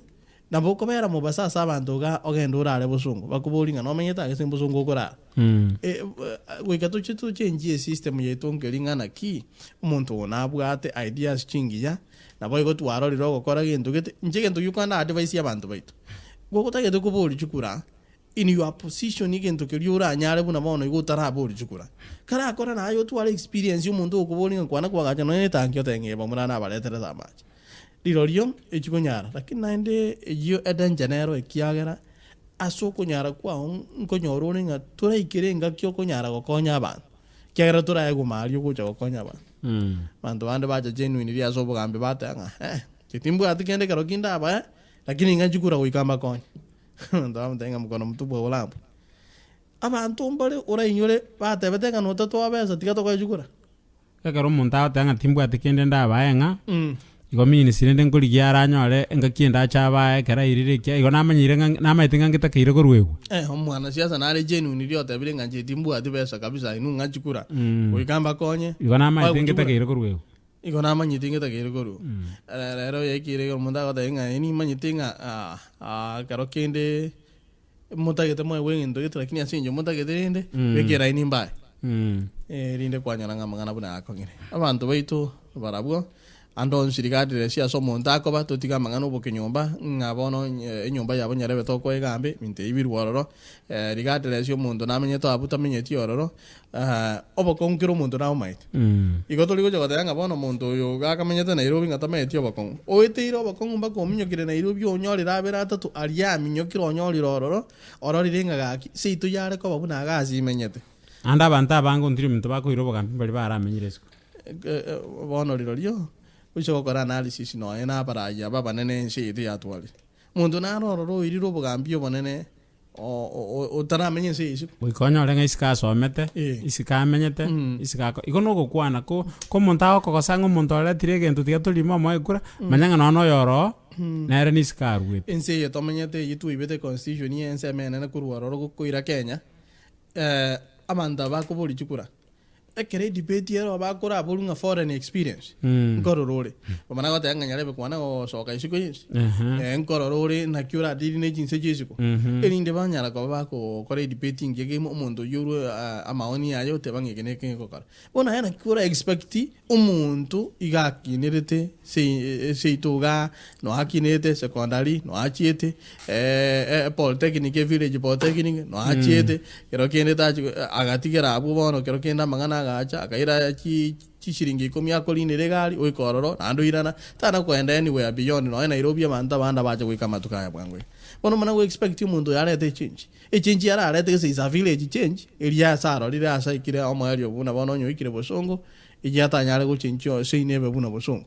nabo kobera mu basasa abantu ga ogenda urare busungu bakubolinga no menyeta ke busungu okora. Wika tu change system yeto ngeringana ki omonto ona abwate ideas chingiya nabo igo twaro riro gukora gintu gete ngegento yukana advice y'abantu baitu. Gokotagete kubori chukura in your position igento kiriura nyare buna bono igutara bori chukura kara akora nayo twale experience y'umuntu okubolinga kwana kwagacha no netankyo tengeba murana baletera zamaje lirorio ekikonyara lakini naende eyo edanjanero ekiagera asoko nyara kwa nkonyorore nga turaikirenga kyo konyara gokonya abantu kiagera turaye mario gocha gokonya abantu bantu bande baje genuine ria so bugambe batanga kitimbu atikende karo kinda aba lakini ngajikura goikamba konya ndo tenga mkono mtupu olampo abantu mbale urainyore batebetenga no tatu abesa tikato kwa jukura kakaro monta tanga timbu atikende ndaba enga igomini sirende ngoli gyaranyore engakienda chaba kera irire kya igona manyire namaitenga ngitakire korwego omwana siasa nare genuine rio tebire nganje timbu atibesa kabisa inu ngajukura goikamba konye igona manyitenga ngitakire korwego igona manyitinga takere koru rero yakire munda gota inga ni manyitinga karo kende mutagete mwe wengendo gitira kinya sinjo mutagete rinde bekera ini mbaye rinde kwanyana ngamangana buna akongere abantu baitu barabwo ando sirikati resia so monta ko bato tiga mangano bokenyomba ngabono enyomba yabo nyarebe to ko egambe minte ibirwororo rigati resio mundo namenye to abuta menye ti ororo obokonkiro mundo na omaite igoto ligo joga ngabono mundo yo gakamenyete Nairobi ngatame ti obokon oeteiro obokon mba ko minyokire Nairobi onyori rabera tatu aria minyokiro onyori rororo orori ringa gaki seitu yare ko babuna gazi menyete anda banta bango ndiri muntu bakoiro bogambe bali baramenyiresko bono lirorio ucho gukora analysis no ena baraya baba nene nshiti yatwali muntu narororo iriro bugambio bonene o taramenye nshisi wikonya orenga isika somete isika menyete isika ikono gukwana ko monta ko kosango muntu ala tirege ntu tigatulima mo ikura manyanga no yoro nere ni isika rwet ense yetomenyete yitu ibete constitution yense menene kurwaroro gukuira Kenya amanda bakubuli chukura ekere debate yero bakora abulunga foreign experience ngororore bamana gote nganyarebe kwana go soka isiko yinsi ngororore na kyura diri ne jinse jisiko elinde banyara ko bako kore debating yege umuntu yuru amaoni ayo te bangegene kenko kara bona yana kyura expecti umuntu igakinerete seituga no hakinete secondary no achiete polytechnic village polytechnic no achiete kero kende ta agatigera abu bono kero kenda mangana gacha akaira chichiringi 10 akoline legali oikororo nando irana tana kwenda anywhere beyond no Nairobi amanda banda baje gwika matuka ya bwangwe bono mana we expect umuntu yarete change change yara arete se village change elia saro lira asa ikire omario buna bono nyo ikire bosongo ijata nyale go chincho seinebe buna bosongo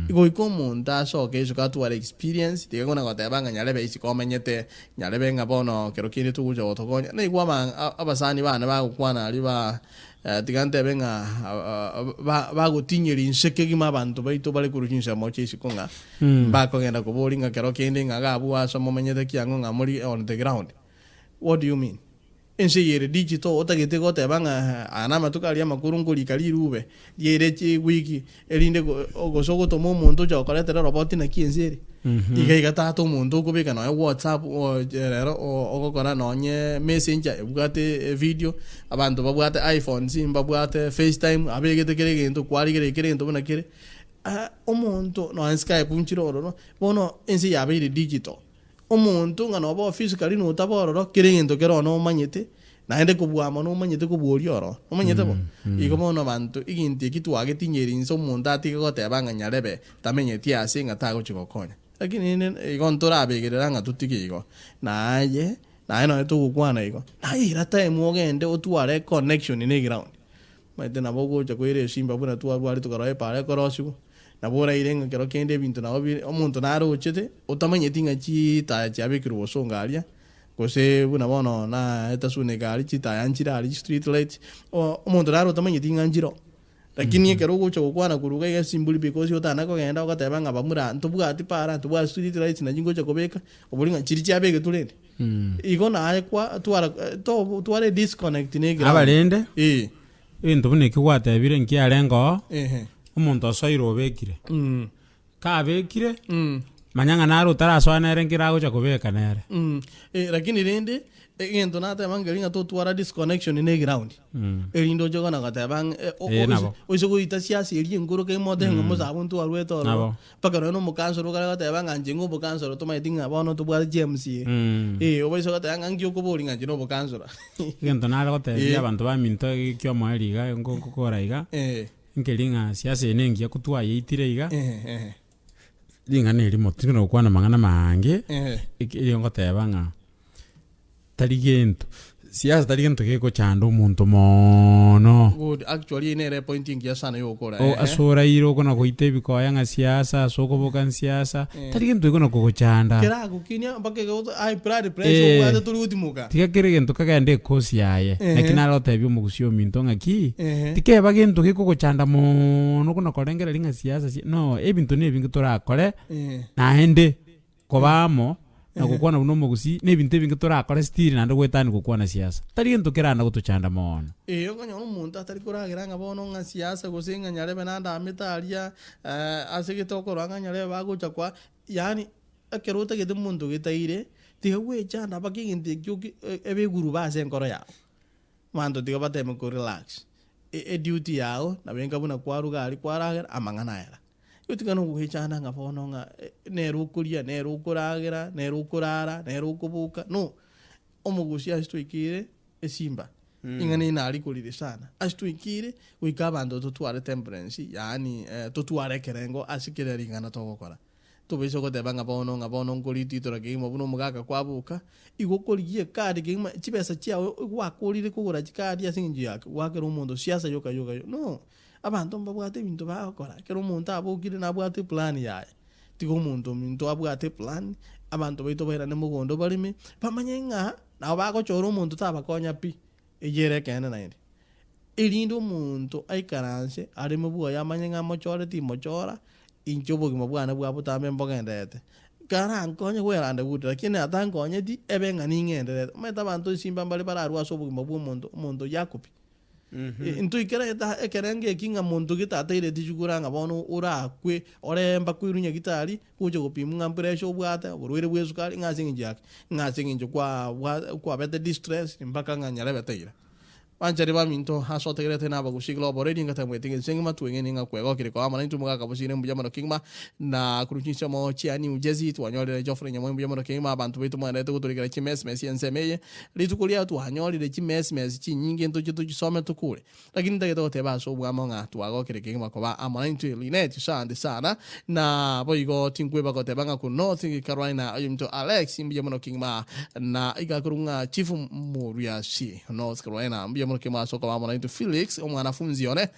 igo ikomonda so ke so katwara experience de gona gote banga nyale be isikomenyete nyale benga bono kero kire tugujo otokonya na igwa abasani bana bagukwana ali ba tigante benga bagutinyeri nseke gima abantu baito bale kurukinsha moche isikonga bakogenda kubolinga kero kende ngaga abuwa so momenyete kiango ngamuri on the ground. What do you mean? Ense yere digital otagete gote banga anama tukalia makurunguli kalirube yere chi wiki elinde ogosogo tomo muntu cha okoletera robot na kienzere iga tato muntu kubika no WhatsApp o ogokora nonye messenger ebugate video abantu babwate iPhone babwate FaceTime abegete kerege kwali kerege buna kire omuntu no Skype unchiroro no bono ense yabire digital omuntu ngano bo physically no tabororo kirengento kero no manyete naende kubwama no manyete kubworioro no manyete bo igomo no bantu iginti kitwage tinyeri nso omuntu atigote banganyarebe tamenyeti ase ngata gochikokonya lakini igontora abegerera ngatutike igo naye no tukukwana igo naye rata emogende otware connection in ground maite nabo gocha kwire simba buna twari tukaraye pare korosigo nabora irenga kero kende bintu nabi omuntu naruchete utamanyeti ngachi ta chabikiro bosongalia kose buna bono na etasune gali chita yanchira ali street light omuntu naro utamanyeti nganjiro lakini ekero gocha gokwana kuruga ya simbuli because yotana ko genda okateba nga bamura ntubwa tipara ntubwa street lights na jingocha kobeka obulinga chiri chabege tulende igo na kwa tware disconnect negira abalende into bune kiwatebire nkiarengo omuntu osoiro obekire kabekire manyanga naro taraswanere nkirago cha kobeka nere lakini rende egento nateba ngelinga twara disconnection in ground erindo jogona gateba oiso goita siasa eri engoro ke mode ngomo zabuntu arweto paka no mukansoro kala gateba nganje ngo bukansoro to maitinga bono to bwa James oiso gateba ngangyo ko bolinga jino bukansoro egento naro gateba abantu baminto kyo mwaliga ngo kokora iga nkelinga siasa enengia kutwa yeitire iga linga neri motino kwana mangana mange iri ngoteba nga tarigento siasa tarigento keko chando umuntu mono good actually nere pointing ya sana yokora asora iro kona koite bikoya nga siasa soko bokan siasa tarigento kona koko chanda kera kukinya mpaka go ai pride pressure kwa tuli utimuka tikakirigento kagande kosi yaye lakini alotebyo mugusio minto ngaki tikeba gento keko chanda mono kona korengera linga siasa no ebintu nebingi torakore na ende kobamo na gukwana buno mugusi nebintu bingi torakora stiri nando gwetani gukwana siasa tari ento kerana gutuchanda mono okonya umuntu atari kuragira nga bono nga siasa gusinga nyarebe nanda amitaria asegete okoranga nyarebe bagucha kwa yani akeruta gete muntu gitaire tigwe chanda bakiginte kyuki ebeguru base nkoro yao mando tiga bateme ko relax duty yao na benga buna kwaruga ali kwaragira amangana era utikano guhechana nga bono nga nerukuria nerukuragira nerukurara nerukubuka no omugusi ashtuikire esimba ingane inali kulire sana ashtuikire wikabando tutware temperance yani tutware kerengo asikire ringana togokora tubiso ko tebanga bono nga bono ngoliti toragimo buno mugaka kwabuka igokoriye kadi gima chibesa chiawe wakulire kugura chikadi asingi yake wakero umuntu siasa yoka no abantu mbabwate bintu bakora kero umuntu abugire nabwate plan yaye tiko umuntu mintu abwate plan abantu baito bahera mugondo balime pamanyenga na bako choro umuntu tabakonya pi ejere kene naende ilindo umuntu aikaranse ari mubuwa yamanyenga mochore ti mochora inchobo gimabwana bwa butambe mbogendete kana ankonye kwerande buti lakini atankonye di ebenga ningendete meta abantu simba mbali bararwa sobo gimabu umuntu yakupi into ikera ekerenge kinga muntu gitateire tijuguranga bono urakwe oremba kwirunya gitari kuje gupimwa pressure obwata burwere bwesukari ngasingi kwa bete distress mpaka nganyara beteira banjari ba minto hasotegere tena bagusiglo boredi ngata mwetinge sengma tuenge ninga kwego kiriko amana ntu muga kabusire mbujama kingma na kuruchisha mo chiani ujezi twanyole Geoffrey nyamwe mbujama kingma abantu betu mwana tetu turikira chimes mesi ensemeye litukulia twanyole de chimes chinyingi ntu tusome tukule lakini ndage teba so bwamo nga twago kirikingma ko ba amana ntu linet sande sana na boigo tinkwe ba ko tebanga ku North Carolina ayumto Alex mbujama kingma na igakurunga chifu muria si North Carolina mbujama kima soko mama na Felix omwanafunzi one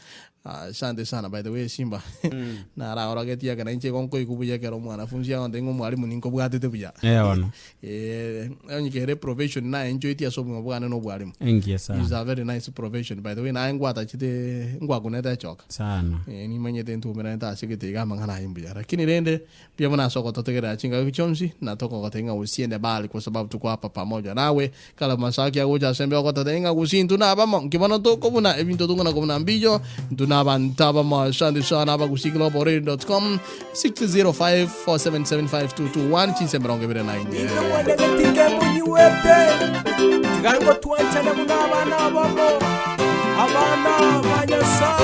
asante sana by the way Simba na ra ora getia kana inche konko ikubuya kero mwanafunzi yango ndengo mwalimu ninko bwatete buya wana onye kere profession na enjoy tia so mwabwana no bwalimu engia sana is a very nice profession by the way na ngwata chite ngwakuneta choka sana ni manyete ntu mera nta sigete gama ngana imbuya lakini rende pia mwana soko totegera chinga kichomsi na toko kotenga usiende bali kwa sababu tuko hapa pamoja nawe kala masaki ya goja sembe ko totenga usintu na ba kibona toko buna ebinto tungana ko na mbijo tunabantaba mashandi sana bagusiglo boredi.com 60547752221 chinsemberonge bere na inde tinga munyiwete tigango tuanchana muna abana banyasa